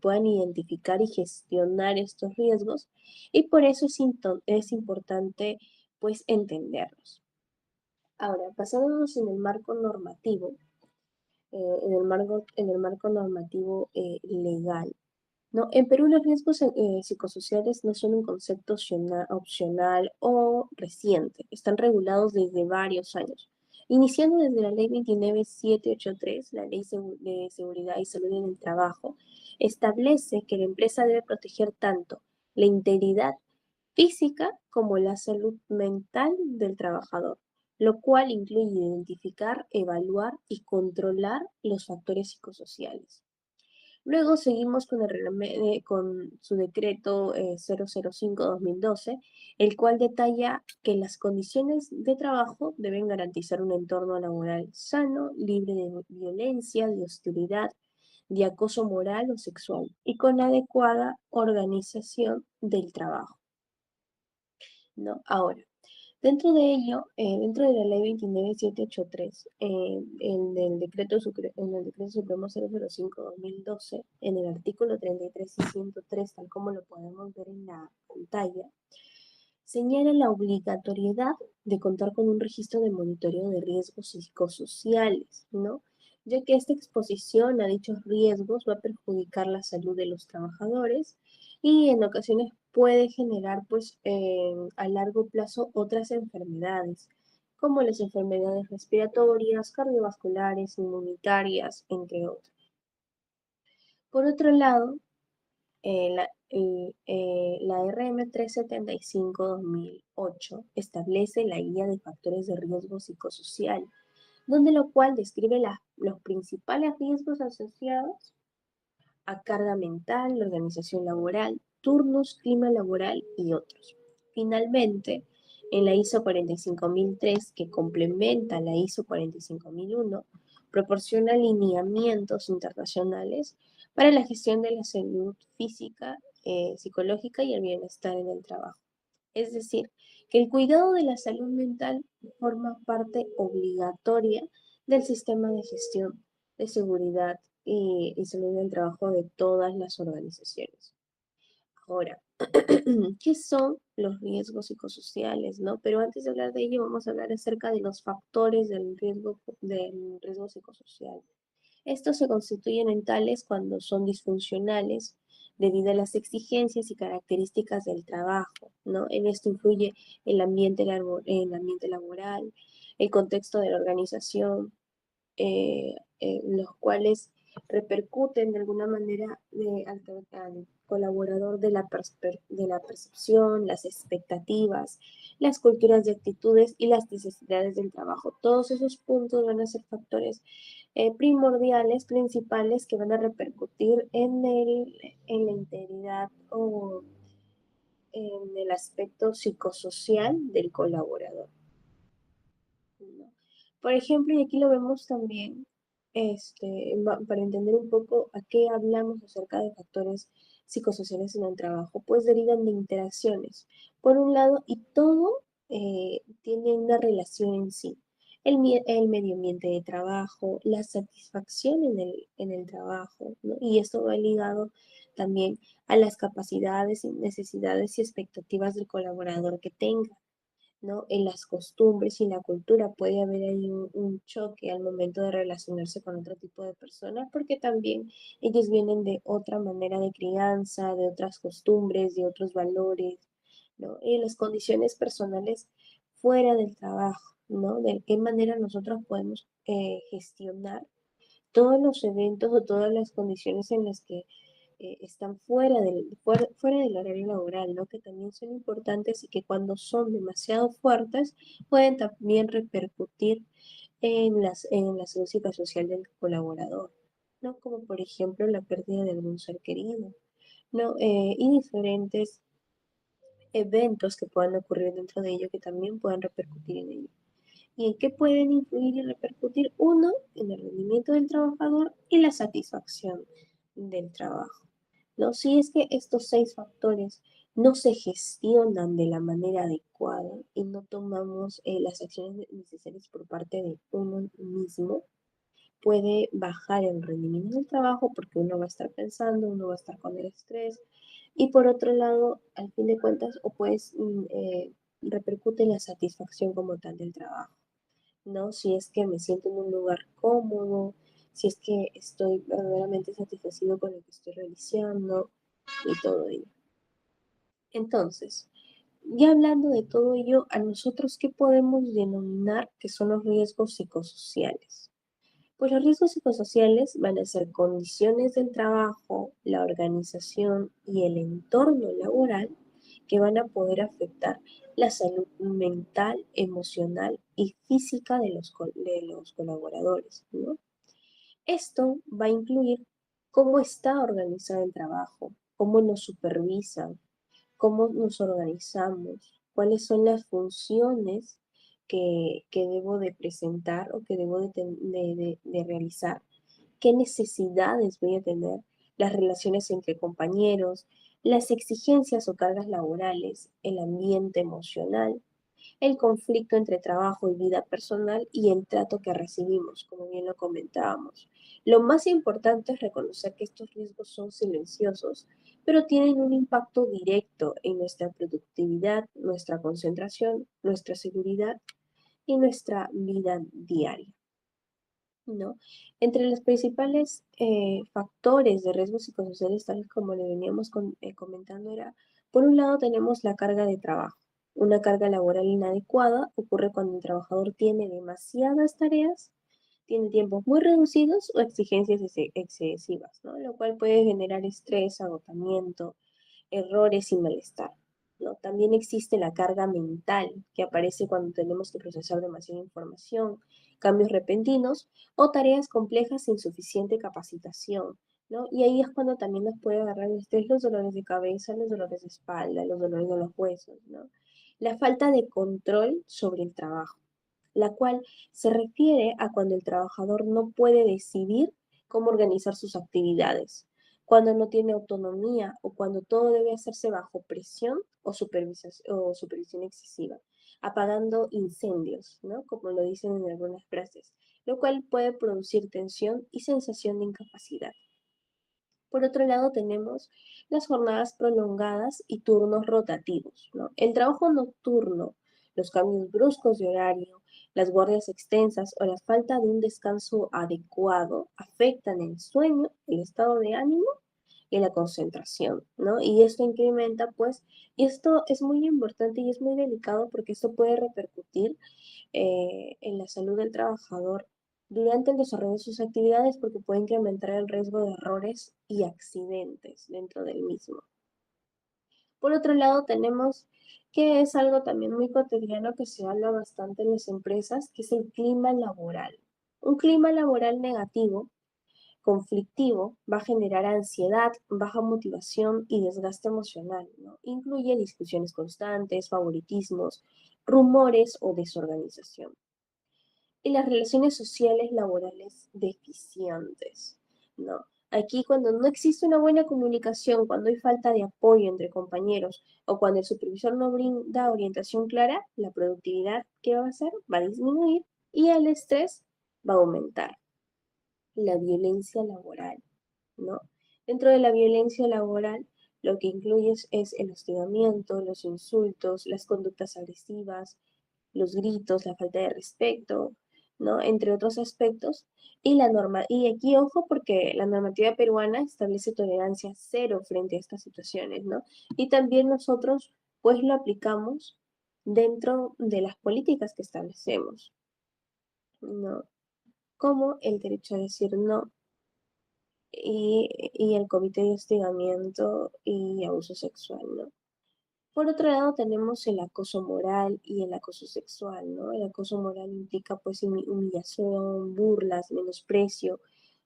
puedan identificar y gestionar estos riesgos y por eso es importante pues entenderlos. Ahora, basándonos en el marco normativo, en el marco normativo legal, ¿no? En Perú los riesgos psicosociales no son un concepto opcional o reciente, están regulados desde varios años. Iniciando desde la Ley 29783, la Ley de Seguridad y Salud en el Trabajo, establece que la empresa debe proteger tanto la integridad física como la salud mental del trabajador, lo cual incluye identificar, evaluar y controlar los factores psicosociales. Luego seguimos con su decreto 005-2012, el cual detalla que las condiciones de trabajo deben garantizar un entorno laboral sano, libre de violencia, de hostilidad, de acoso moral o sexual y con adecuada organización del trabajo, ¿no? Ahora, dentro de ello, dentro de la ley 29783, en el decreto supremo 005-2012, en el artículo 33 y 103, tal como lo podemos ver en la pantalla, señala la obligatoriedad de contar con un registro de monitoreo de riesgos psicosociales, ¿no? Ya que esta exposición a dichos riesgos va a perjudicar la salud de los trabajadores y en ocasiones puede generar, pues, a largo plazo otras enfermedades, como las enfermedades respiratorias, cardiovasculares, inmunitarias, entre otras. Por otro lado, la RM 375-2008 establece la guía de factores de riesgo psicosocial, donde lo cual describe los principales riesgos asociados a carga mental, la organización laboral, turnos, clima laboral y otros. Finalmente, en la ISO 45003, que complementa la ISO 45001, proporciona lineamientos internacionales para la gestión de la salud física, psicológica y el bienestar en el trabajo. Es decir, que el cuidado de la salud mental forma parte obligatoria del sistema de gestión de seguridad y salud del trabajo de todas las organizaciones. Ahora, ¿qué son los riesgos psicosociales, no? Pero antes de hablar de ello, vamos a hablar acerca de los factores del riesgo psicosocial. Estos se constituyen en tales cuando son disfuncionales debido a las exigencias y características del trabajo, ¿no? En esto influye el ambiente laboral, el contexto de la organización, los cuales repercuten de alguna manera al colaborador de la percepción, las expectativas, las culturas de actitudes y las necesidades del trabajo. Todos esos puntos van a ser factores primordiales, principales, que van a repercutir en la integridad o en el aspecto psicosocial del colaborador, ¿no? Por ejemplo, y aquí lo vemos también, para entender un poco a qué hablamos acerca de factores psicosociales en el trabajo, pues derivan de interacciones, por un lado, y todo tiene una relación en sí. El medio ambiente de trabajo, la satisfacción en el trabajo, ¿no? Y esto va ligado también a las capacidades, necesidades y expectativas del colaborador que tenga, ¿no? En las costumbres y en la cultura puede haber ahí un choque al momento de relacionarse con otro tipo de personas, porque también ellos vienen de otra manera de crianza, de otras costumbres, de otros valores, ¿no? Y las condiciones personales fuera del trabajo, ¿no? De qué manera nosotros podemos gestionar todos los eventos o todas las condiciones en las que están fuera del horario laboral, ¿no? Que también son importantes y que cuando son demasiado fuertes pueden también repercutir en la salud psicosocial del colaborador, ¿no? Como por ejemplo la pérdida de algún ser querido, ¿no? Y diferentes eventos que puedan ocurrir dentro de ello que también puedan repercutir en ello. ¿Y en qué pueden influir y repercutir? Uno, en el rendimiento del trabajador y la satisfacción del trabajo, ¿no? Si es que estos 6 factores no se gestionan de la manera adecuada y no tomamos las acciones necesarias por parte de uno mismo, puede bajar el rendimiento del trabajo porque uno va a estar pensando, uno va a estar con el estrés y por otro lado, al fin de cuentas, o pues repercute en la satisfacción como tal del trabajo, ¿no? Si es que me siento en un lugar cómodo, si es que estoy verdaderamente satisfacido con lo que estoy realizando y todo ello. Entonces, ya hablando de todo ello, a nosotros, ¿qué podemos denominar que son los riesgos psicosociales? Pues los riesgos psicosociales van a ser condiciones del trabajo, la organización y el entorno laboral que van a poder afectar la salud mental, emocional y física de los colaboradores, ¿no? Esto va a incluir cómo está organizado el trabajo, cómo nos supervisan, cómo nos organizamos, cuáles son las funciones que debo de presentar o que debo de realizar, qué necesidades voy a tener, las relaciones entre compañeros, las exigencias o cargas laborales, el ambiente emocional, el conflicto entre trabajo y vida personal y el trato que recibimos, como bien lo comentábamos. Lo más importante es reconocer que estos riesgos son silenciosos, pero tienen un impacto directo en nuestra productividad, nuestra concentración, nuestra seguridad y nuestra vida diaria, ¿no? Entre los principales factores de riesgos psicosociales, tal como le veníamos comentando, era, por un lado tenemos la carga de trabajo. Una carga laboral inadecuada ocurre cuando el trabajador tiene demasiadas tareas, tiene tiempos muy reducidos o exigencias excesivas, ¿no? Lo cual puede generar estrés, agotamiento, errores y malestar, ¿no? También existe la carga mental que aparece cuando tenemos que procesar demasiada información, cambios repentinos o tareas complejas sin suficiente capacitación, ¿no? Y ahí es cuando también nos puede agarrar el estrés, los dolores de cabeza, los dolores de espalda, los dolores de los huesos, ¿no? La falta de control sobre el trabajo, la cual se refiere a cuando el trabajador no puede decidir cómo organizar sus actividades, cuando no tiene autonomía o cuando todo debe hacerse bajo presión o supervisión excesiva, apagando incendios, ¿no? Como lo dicen en algunas frases, lo cual puede producir tensión y sensación de incapacidad. Por otro lado, tenemos las jornadas prolongadas y turnos rotativos, ¿no? El trabajo nocturno, los cambios bruscos de horario, las guardias extensas o la falta de un descanso adecuado afectan el sueño, el estado de ánimo y la concentración, ¿no? Y esto incrementa, pues, y esto es muy importante y es muy delicado porque esto puede repercutir en la salud del trabajador durante el desarrollo de sus actividades porque puede incrementar el riesgo de errores y accidentes dentro del mismo. Por otro lado, tenemos que es algo también muy cotidiano que se habla bastante en las empresas, que es el clima laboral. Un clima laboral negativo, conflictivo, va a generar ansiedad, baja motivación y desgaste emocional, ¿no? Incluye discusiones constantes, favoritismos, rumores o desorganización y las relaciones sociales laborales deficientes, ¿no? Aquí cuando no existe una buena comunicación, cuando hay falta de apoyo entre compañeros o cuando el supervisor no brinda orientación clara, la productividad, ¿qué va a hacer? Va a disminuir y el estrés va a aumentar. La violencia laboral, ¿no? Dentro de la violencia laboral, lo que incluye es el hostigamiento, los insultos, las conductas agresivas, los gritos, la falta de respeto, ¿no? Entre otros aspectos. Y aquí ojo porque la normativa peruana establece tolerancia cero frente a estas situaciones, ¿no? Y también nosotros pues lo aplicamos dentro de las políticas que establecemos, ¿no? Como el derecho a decir no, y el comité de hostigamiento y abuso sexual, ¿no? Por otro lado, tenemos el acoso moral y el acoso sexual, ¿no? El acoso moral implica pues humillación, burlas, menosprecio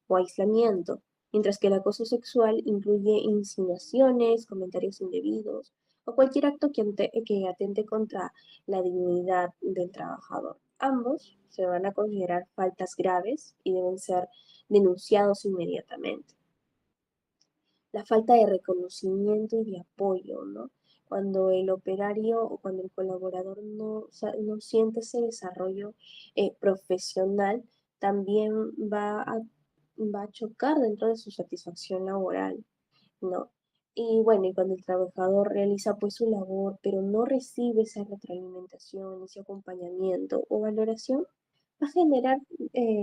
o aislamiento, mientras que el acoso sexual incluye insinuaciones, comentarios indebidos o cualquier acto que atente contra la dignidad del trabajador. Ambos se van a considerar faltas graves y deben ser denunciados inmediatamente. La falta de reconocimiento y de apoyo, ¿no? Cuando el operario o cuando el colaborador no siente ese desarrollo profesional, también va a chocar dentro de su satisfacción laboral, ¿no? Y bueno, y cuando el trabajador realiza pues su labor, pero no recibe esa retroalimentación, ese acompañamiento o valoración, va a generar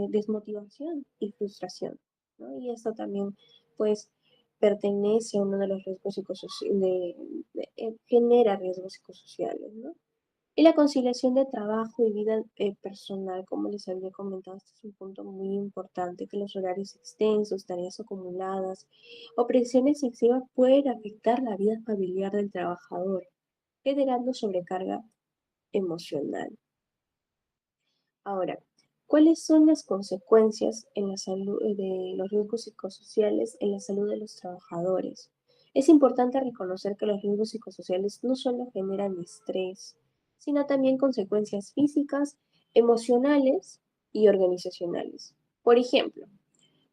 desmotivación y frustración, ¿no? Y esto también pues pertenece a uno de los riesgos psicosociales, genera riesgos psicosociales, ¿no? Y la conciliación de trabajo y vida personal, como les había comentado, este es un punto muy importante, que los horarios extensos, tareas acumuladas o presiones excesivas pueden afectar la vida familiar del trabajador, generando sobrecarga emocional. Ahora, ¿cuáles son las consecuencias en la salud de los riesgos psicosociales en la salud de los trabajadores? Es importante reconocer que los riesgos psicosociales no solo generan estrés, sino también consecuencias físicas, emocionales y organizacionales. Por ejemplo,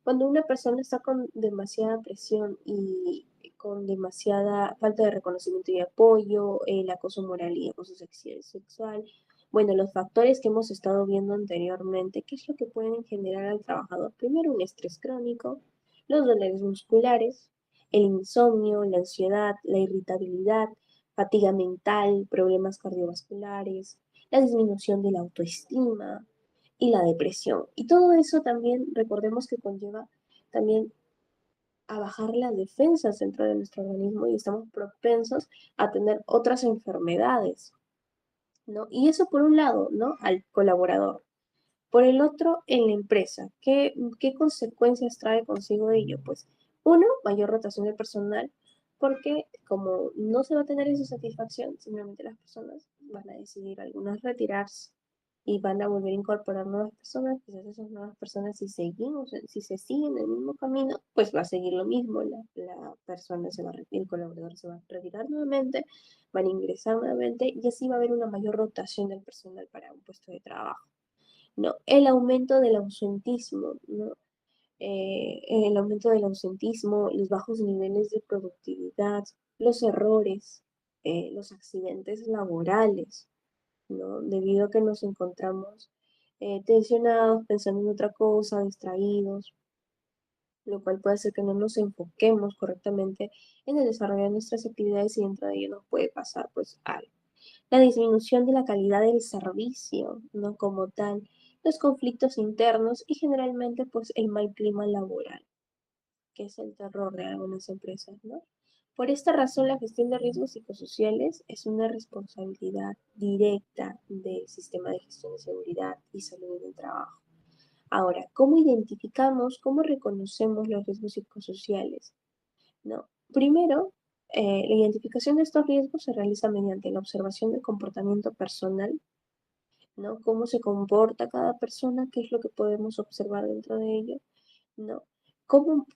cuando una persona está con demasiada presión y con demasiada falta de reconocimiento y apoyo, el acoso moral y acoso sexual, bueno, los factores que hemos estado viendo anteriormente, ¿qué es lo que pueden generar al trabajador? Primero, un estrés crónico, los dolores musculares, el insomnio, la ansiedad, la irritabilidad, fatiga mental, problemas cardiovasculares, la disminución de la autoestima, y la depresión. Y todo eso también, recordemos que conlleva también a bajar las defensas dentro de nuestro organismo y estamos propensos a tener otras enfermedades, ¿no? Y eso por un lado, ¿no? Al colaborador. Por el otro, en la empresa, ¿qué consecuencias trae consigo ello? Pues, uno, mayor rotación de personal, porque como no se va a tener esa satisfacción, simplemente las personas van a decidir algunas retirarse y van a volver a incorporar nuevas personas, quizás esas nuevas personas, si se siguen el mismo camino, pues va a seguir lo mismo, la persona el colaborador se va a retirar nuevamente, van a ingresar nuevamente y así va a haber una mayor rotación del personal para un puesto de trabajo. ¿No? El aumento del ausentismo, ¿no? El aumento del ausentismo, los bajos niveles de productividad, los errores, los accidentes laborales, ¿no? Debido a que nos encontramos tensionados, pensando en otra cosa, distraídos, lo cual puede hacer que no nos enfoquemos correctamente en el desarrollo de nuestras actividades y dentro de ello nos puede pasar pues algo. La disminución de la calidad del servicio, ¿no? Como tal, los conflictos internos y generalmente pues el mal clima laboral, que es el terror de algunas empresas, ¿no? Por esta razón, la gestión de riesgos psicosociales es una responsabilidad directa del sistema de gestión de seguridad y salud del trabajo. Ahora, ¿cómo identificamos, cómo reconocemos los riesgos psicosociales? ¿No? Primero, la identificación de estos riesgos se realiza mediante la observación del comportamiento personal, ¿no? Cómo se comporta cada persona, qué es lo que podemos observar dentro de ello, ¿no?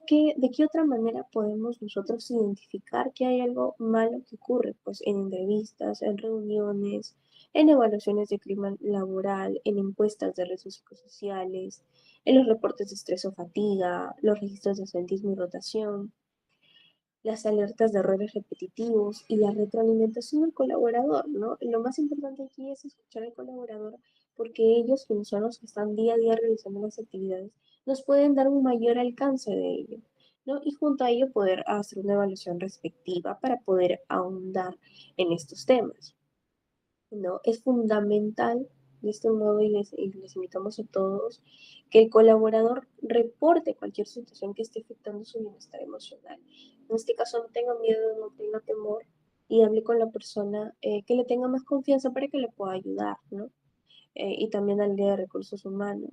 De qué otra manera podemos nosotros identificar que hay algo malo que ocurre? Pues en entrevistas, en reuniones, en evaluaciones de clima laboral, en encuestas de riesgos psicosociales, en los reportes de estrés o fatiga, los registros de ausentismo y rotación, las alertas de errores repetitivos y la retroalimentación del colaborador, ¿no? Lo más importante aquí es escuchar al colaborador porque ellos, quienes son los que están día a día realizando las actividades, nos pueden dar un mayor alcance de ello, ¿no? Y junto a ello poder hacer una evaluación respectiva para poder ahondar en estos temas, ¿no? Es fundamental de este modo y les invitamos a todos que el colaborador reporte cualquier situación que esté afectando su bienestar emocional. En este caso, no tenga miedo, no tenga temor y hable con la persona que le tenga más confianza para que le pueda ayudar, ¿no? Y también al área de recursos humanos,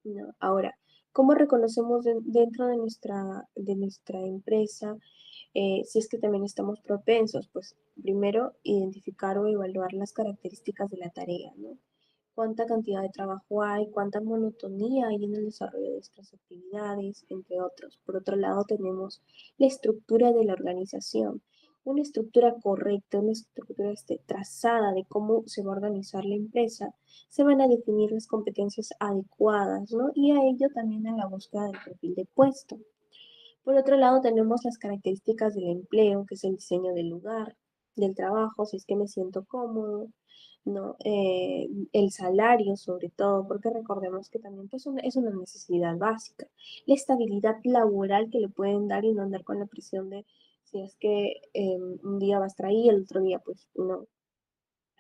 ¿no? Ahora, ¿Cómo reconocemos dentro de nuestra empresa si es que también estamos propensos? Pues primero, identificar o evaluar las características de la tarea, ¿no? Cuánta cantidad de trabajo hay, cuánta monotonía hay en el desarrollo de estas actividades, entre otros. Por otro lado, tenemos la estructura de la organización, una estructura correcta, una estructura trazada de cómo se va a organizar la empresa, se van a definir las competencias adecuadas, ¿no? Y a ello también a la búsqueda del perfil de puesto. Por otro lado, tenemos las características del empleo, que es el diseño del lugar, del trabajo, si es que me siento cómodo, ¿no? El salario, sobre todo, porque recordemos que también pues, es una necesidad básica. La estabilidad laboral que le pueden dar y no andar con la presión de si es que un día va a estar ahí, el otro día pues no.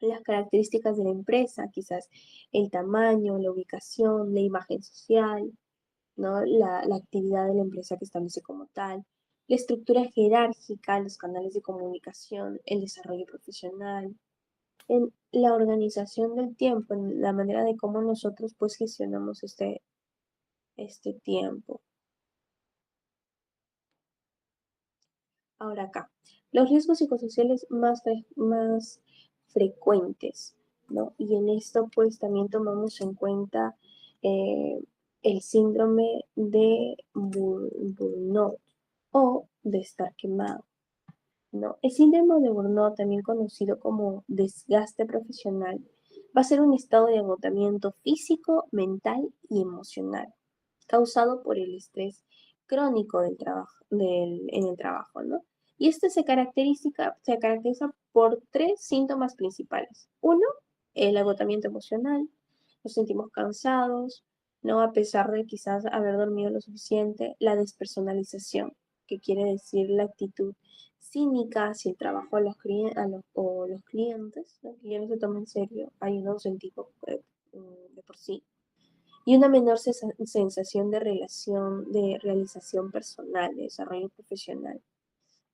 Las características de la empresa, quizás el tamaño, la ubicación, la imagen social, ¿no? La actividad de la empresa que establece como tal, la estructura jerárquica, los canales de comunicación, el desarrollo profesional, en la organización del tiempo, en la manera de cómo nosotros pues gestionamos este tiempo. Ahora acá, los riesgos psicosociales más frecuentes, ¿no? Y en esto pues también tomamos en cuenta eh, el síndrome de burnout o de estar quemado, ¿no? El síndrome de burnout, también conocido como desgaste profesional, va a ser un estado de agotamiento físico, mental y emocional, causado por el estrés crónico en el trabajo, ¿no? Y este se caracteriza por tres síntomas principales. Uno, el agotamiento emocional, nos sentimos cansados, ¿no? A pesar de quizás haber dormido lo suficiente, la despersonalización, que quiere decir la actitud cínica hacia el trabajo o los clientes, ¿no? Que ya no se toma en serio, hay un incentivo de por sí, y una menor sensación de realización personal, de desarrollo profesional,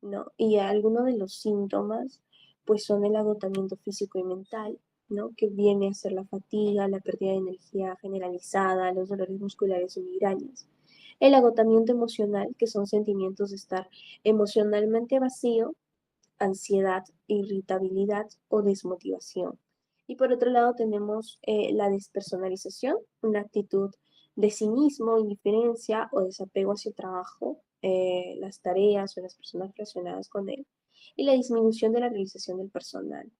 ¿no? Y algunos de los síntomas, pues son el agotamiento físico y mental, ¿no? Que viene a ser la fatiga, la pérdida de energía generalizada, los dolores musculares y migrañas. El agotamiento emocional, que son sentimientos de estar emocionalmente vacío, ansiedad, irritabilidad o desmotivación. Y por otro lado tenemos la despersonalización, una actitud de cinismo, indiferencia o desapego hacia el trabajo, las tareas o las personas relacionadas con él. Y la disminución de la realización del personal,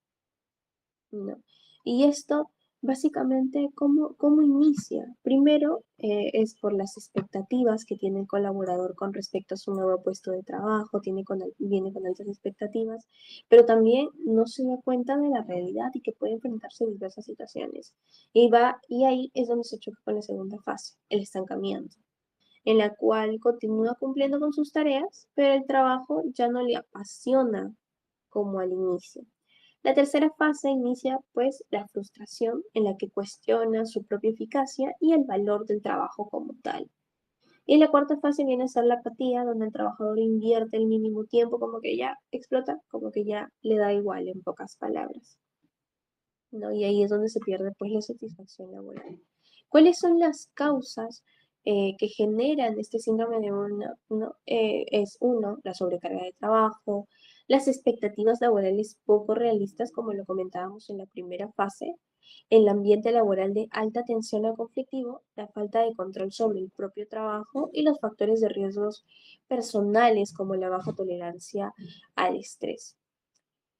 ¿no? Y esto, básicamente, ¿cómo inicia? Primero, es por las expectativas que tiene el colaborador con respecto a su nuevo puesto de trabajo, viene con altas expectativas, pero también no se da cuenta de la realidad y que puede enfrentarse a diversas situaciones. Y ahí es donde se choca con la segunda fase, el estancamiento, en la cual continúa cumpliendo con sus tareas, pero el trabajo ya no le apasiona como al inicio. La tercera fase inicia pues la frustración, en la que cuestiona su propia eficacia y el valor del trabajo como tal. Y la cuarta fase viene a ser la apatía, donde el trabajador invierte el mínimo tiempo, como que ya explota, como que ya le da igual, en pocas palabras, ¿no? Y ahí es donde se pierde pues la satisfacción laboral. ¿Cuáles son las causas que generan este síndrome de burnout, ¿no? Es uno, la sobrecarga de trabajo, las expectativas laborales poco realistas, como lo comentábamos en la primera fase, el ambiente laboral de alta tensión o conflictivo, la falta de control sobre el propio trabajo y los factores de riesgos personales, como la baja tolerancia al estrés.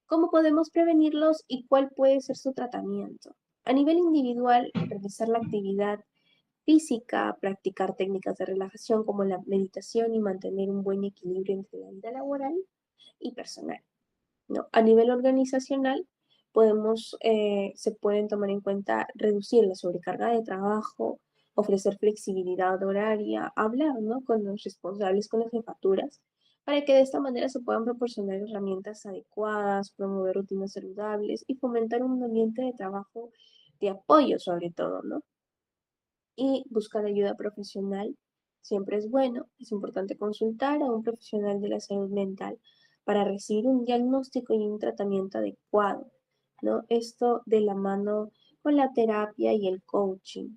¿Cómo podemos prevenirlos y cuál puede ser su tratamiento? A nivel individual, realizar la actividad física, practicar técnicas de relajación como la meditación y mantener un buen equilibrio entre la vida laboral y personal, ¿no? A nivel organizacional, se pueden tomar en cuenta reducir la sobrecarga de trabajo, ofrecer flexibilidad horaria, hablar, ¿no? Con los responsables, con las jefaturas, para que de esta manera se puedan proporcionar herramientas adecuadas, promover rutinas saludables y fomentar un ambiente de trabajo de apoyo sobre todo, ¿no? Y buscar ayuda profesional siempre es bueno. Es importante consultar a un profesional de la salud mental para recibir un diagnóstico y un tratamiento adecuado, ¿no? Esto de la mano con la terapia y el coaching.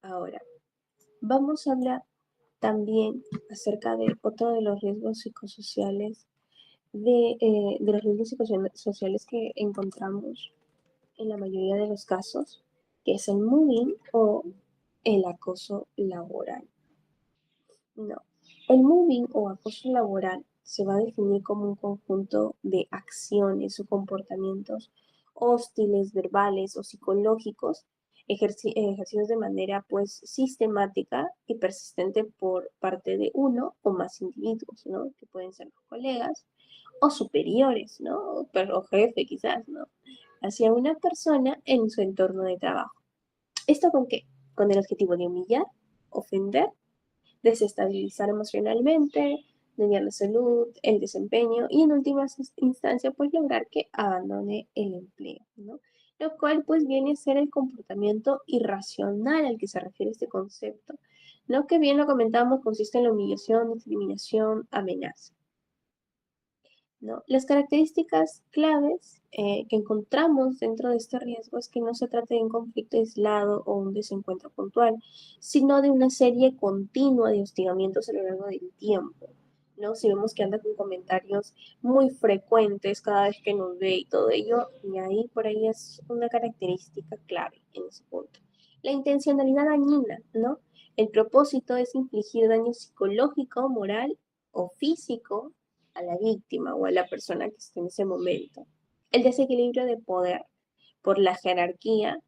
Ahora, vamos a hablar también acerca de otro de los riesgos psicosociales, de los riesgos psicosociales que encontramos en la mayoría de los casos, que es el mobbing o el acoso laboral. No, el mobbing o acoso laboral se va a definir como un conjunto de acciones o comportamientos hostiles, verbales o psicológicos ejercidos de manera pues sistemática y persistente por parte de uno o más individuos, ¿no? Que pueden ser los colegas o superiores, ¿no? O jefe quizás, ¿no? Hacia una persona en su entorno de trabajo. ¿Esto con qué? Con el objetivo de humillar, ofender, desestabilizar emocionalmente, dañar la salud, el desempeño y en última instancia pues lograr que abandone el empleo, ¿no? Lo cual pues viene a ser el comportamiento irracional al que se refiere este concepto, ¿no? Que bien lo comentamos, consiste en la humillación, discriminación, amenaza. ¿No? Las características claves que encontramos dentro de este riesgo es que no se trata de un conflicto aislado o un desencuentro puntual, sino de una serie continua de hostigamientos a lo largo del tiempo. ¿No? Si vemos que anda con comentarios muy frecuentes cada vez que nos ve y todo ello, y ahí por ahí es una característica clave en ese punto. La intencionalidad dañina, ¿no? El propósito es infligir daño psicológico, moral o físico a la víctima o a la persona que esté en ese momento. El desequilibrio de poder por la jerarquía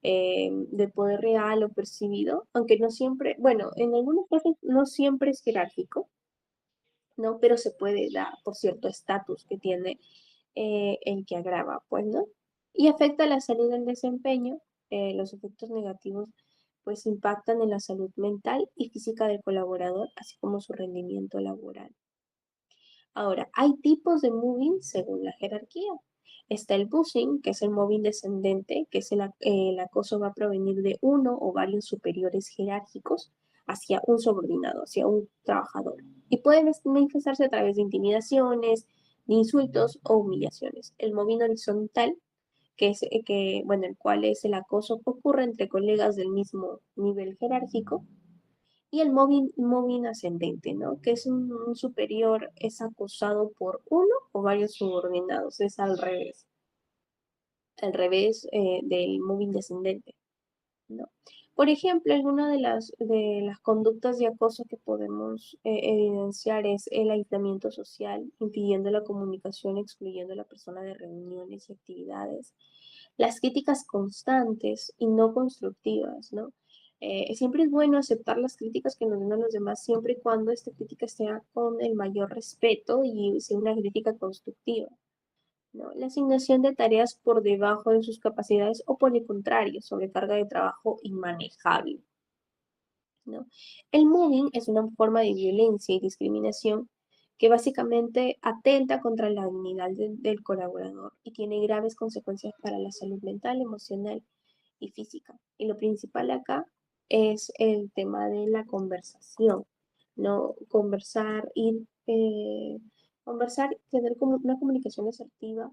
de poder real o percibido, aunque no siempre, bueno, en algunos casos no siempre es jerárquico, ¿no? Pero se puede dar por cierto estatus que tiene el que agrava, pues, ¿no? Y afecta la salud del desempeño, los efectos negativos pues impactan en la salud mental y física del colaborador, así como su rendimiento laboral. Ahora, hay tipos de moving según la jerarquía. Está el buzzing, que es el moving descendente, que es el acoso va a provenir de uno o varios superiores jerárquicos hacia un subordinado, hacia un trabajador. Y puede manifestarse a través de intimidaciones, de insultos o humillaciones. El moving horizontal, bueno, el cual es el acoso que ocurre entre colegas del mismo nivel jerárquico, y el móvil ascendente, ¿no? Que es un superior, es acosado por uno o varios subordinados, es al revés del móvil descendente, ¿no? Por ejemplo, alguna de las conductas de acoso que podemos evidenciar es el aislamiento social, impidiendo la comunicación, excluyendo a la persona de reuniones y actividades, las críticas constantes y no constructivas, ¿no? Siempre es bueno aceptar las críticas que nos den a los demás, siempre y cuando esta crítica sea con el mayor respeto y sea una crítica constructiva, ¿no? La asignación de tareas por debajo de sus capacidades o por el contrario, sobrecarga de trabajo inmanejable, ¿no? El mobbing es una forma de violencia y discriminación que básicamente atenta contra la dignidad del colaborador y tiene graves consecuencias para la salud mental, emocional y física. Y lo principal acá es el tema de la conversación, ¿no? Conversar, tener como una comunicación asertiva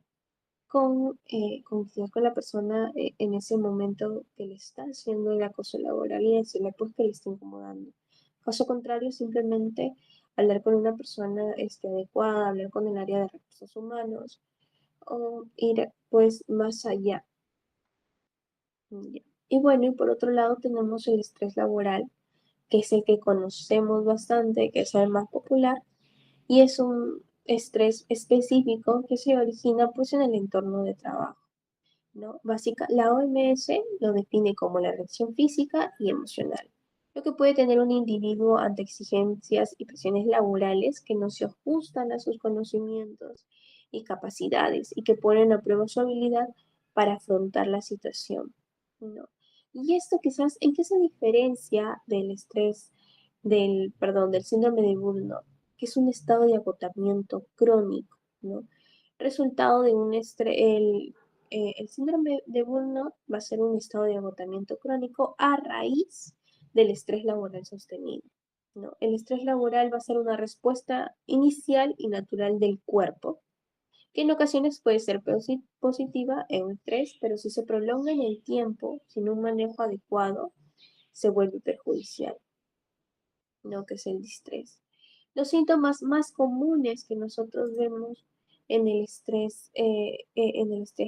quizás con la persona en ese momento que le está haciendo el acoso laboral y decirle pues que le está incomodando. Caso contrario, simplemente hablar con una persona adecuada, hablar con el área de recursos humanos o ir pues más allá. Ya. Y bueno, y por otro lado tenemos el estrés laboral, que es el que conocemos bastante, que es el más popular, y es un estrés específico que se origina pues en el entorno de trabajo, ¿no? La OMS lo define como la reacción física y emocional, lo que puede tener un individuo ante exigencias y presiones laborales que no se ajustan a sus conocimientos y capacidades y que ponen a prueba su habilidad para afrontar la situación, ¿no? Y esto quizás, ¿en qué se diferencia del estrés, del síndrome de Burnout, que es un estado de agotamiento crónico, ¿no? Resultado de un estrés, el síndrome de Burnout va a ser un estado de agotamiento crónico a raíz del estrés laboral sostenido, ¿no? El estrés laboral va a ser una respuesta inicial y natural del cuerpo, que en ocasiones puede ser positiva en un estrés, pero si se prolonga en el tiempo sin un manejo adecuado, se vuelve perjudicial, ¿no? Que es el distrés. Los síntomas más comunes que nosotros vemos en el estrés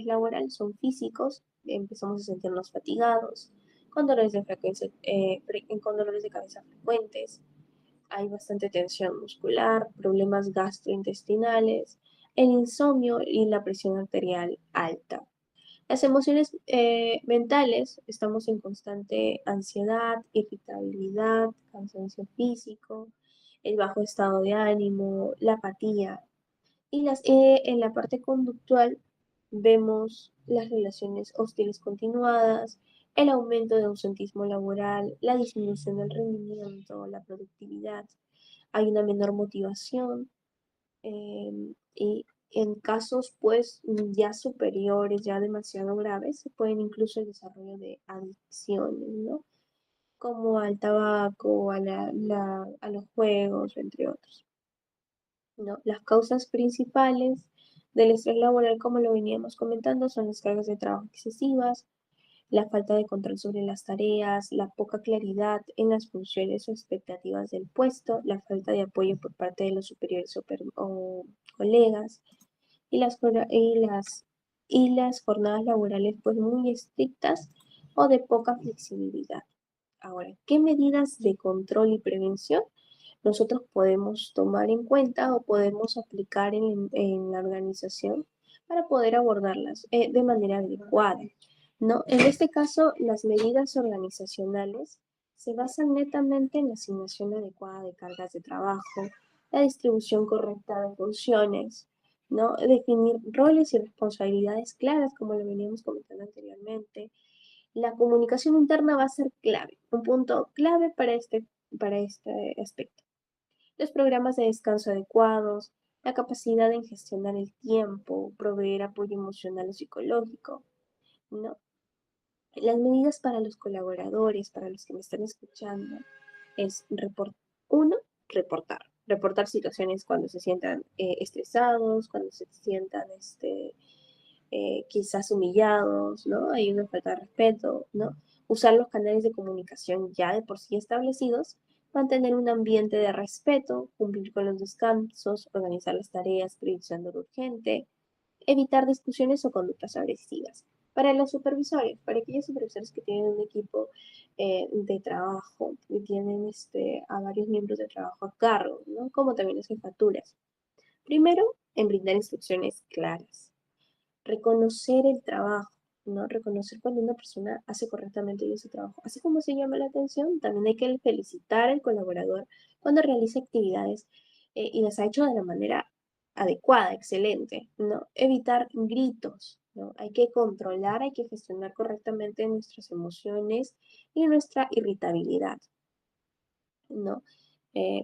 laboral son físicos. Empezamos a sentirnos fatigados, con dolores de con dolores de cabeza frecuentes. Hay bastante tensión muscular, problemas gastrointestinales, el insomnio y la presión arterial alta. Las emociones mentales, estamos en constante ansiedad, irritabilidad, cansancio físico, el bajo estado de ánimo, la apatía. En la parte conductual vemos las relaciones hostiles continuadas, el aumento de ausentismo laboral, la disminución del rendimiento, la productividad. Hay una menor motivación, y en casos pues ya superiores, ya demasiado graves, se pueden incluso el desarrollo de adicciones, ¿no? Como al tabaco, a los juegos, entre otros, ¿no? Las causas principales del estrés laboral, como lo veníamos comentando, son las cargas de trabajo excesivas, la falta de control sobre las tareas, la poca claridad en las funciones o expectativas del puesto, la falta de apoyo por parte de los superiores o colegas y las jornadas laborales pues muy estrictas o de poca flexibilidad. Ahora, ¿qué medidas de control y prevención nosotros podemos tomar en cuenta o podemos aplicar en la organización para poder abordarlas de manera adecuada? ¿No? En este caso, las medidas organizacionales se basan netamente en la asignación adecuada de cargas de trabajo, la distribución correcta de funciones, ¿no? Definir roles y responsabilidades claras, como lo veníamos comentando anteriormente. La comunicación interna va a ser clave, un punto clave para este aspecto. Los programas de descanso adecuados, la capacidad en gestionar el tiempo, proveer apoyo emocional o psicológico, ¿no? Las medidas para los colaboradores, para los que me están escuchando, es uno, reportar. Reportar situaciones cuando se sientan estresados, cuando se sientan quizás humillados, ¿no? Hay una falta de respeto, ¿no? Usar los canales de comunicación ya de por sí establecidos, mantener un ambiente de respeto, cumplir con los descansos, organizar las tareas priorizando lo urgente, evitar discusiones o conductas agresivas. Para los supervisores, para aquellos supervisores que tienen un equipo de trabajo, que tienen a varios miembros de trabajo a cargo, ¿no? Como también las jefaturas. Primero, en brindar instrucciones claras. Reconocer el trabajo, ¿no? Reconocer cuando una persona hace correctamente bien su trabajo. Así como se llama la atención, también hay que felicitar al colaborador cuando realiza actividades y las ha hecho de la manera adecuada, excelente, ¿no? Evitar gritos, ¿no? Hay que controlar, hay que gestionar correctamente nuestras emociones y nuestra irritabilidad, ¿no?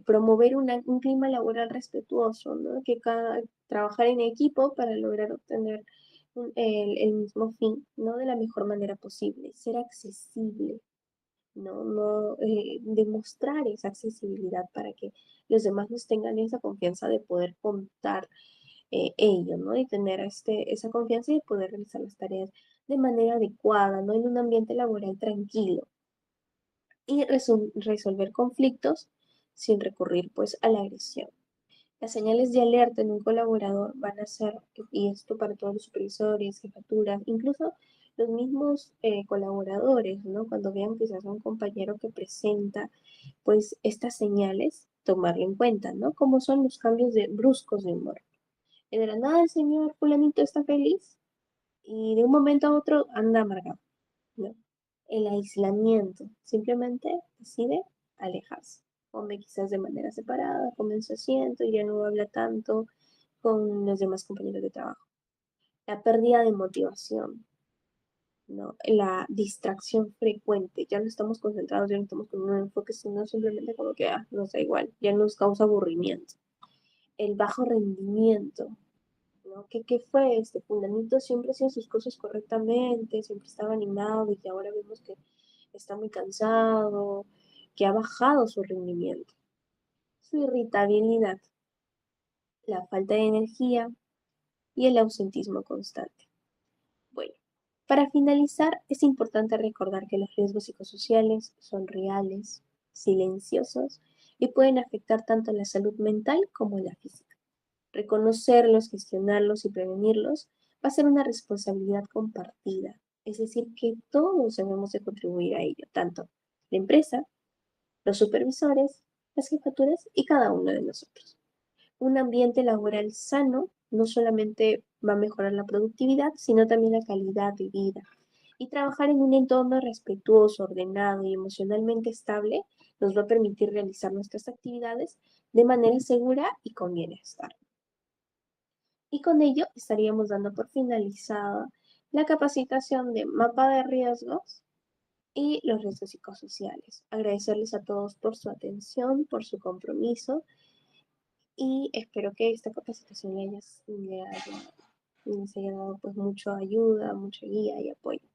Promover un clima laboral respetuoso, ¿no? Trabajar en equipo para lograr obtener el mismo fin, ¿no? De la mejor manera posible, ser accesible, ¿no? Demostrar esa accesibilidad para que los demás nos tengan esa confianza de poder contar ello, ¿no? Y tener esa confianza y poder realizar las tareas de manera adecuada, ¿no? En un ambiente laboral tranquilo y resolver conflictos sin recurrir pues a la agresión. Las señales de alerta en un colaborador van a ser, y esto para todos los supervisores, jefaturas, incluso los mismos colaboradores, ¿no? Cuando vean quizás a un compañero que presenta pues estas señales, tomarlo en cuenta, ¿no? Como son los cambios bruscos de humor. De la nada el señor fulanito está feliz y de un momento a otro anda amargado, ¿no? El aislamiento, simplemente decide alejarse. Come quizás de manera separada, come en su asiento y ya no habla tanto con los demás compañeros de trabajo. La pérdida de motivación, ¿no? La distracción frecuente, ya no estamos concentrados, ya no estamos con un enfoque, sino simplemente como que nos da igual, ya nos causa aburrimiento. El bajo rendimiento, ¿no? ¿Qué fue este? Fulanito siempre hacía sus cosas correctamente, siempre estaba animado y ahora vemos que está muy cansado, que ha bajado su rendimiento. Su irritabilidad, la falta de energía y el ausentismo constante. Bueno, Para finalizar, es importante recordar que los riesgos psicosociales son reales, silenciosos y pueden afectar tanto la salud mental como la física. Reconocerlos, gestionarlos y prevenirlos va a ser una responsabilidad compartida, es decir, que todos debemos de contribuir a ello, tanto la empresa, los supervisores, las jefaturas y cada uno de nosotros. Un ambiente laboral sano no solamente va a mejorar la productividad, sino también la calidad de vida. Y trabajar en un entorno respetuoso, ordenado y emocionalmente estable nos va a permitir realizar nuestras actividades de manera segura y con bienestar. Y con ello estaríamos dando por finalizada la capacitación de mapa de riesgos y los riesgos psicosociales. Agradecerles a todos por su atención, por su compromiso y espero que esta capacitación les haya dado pues mucha ayuda, mucha guía y apoyo.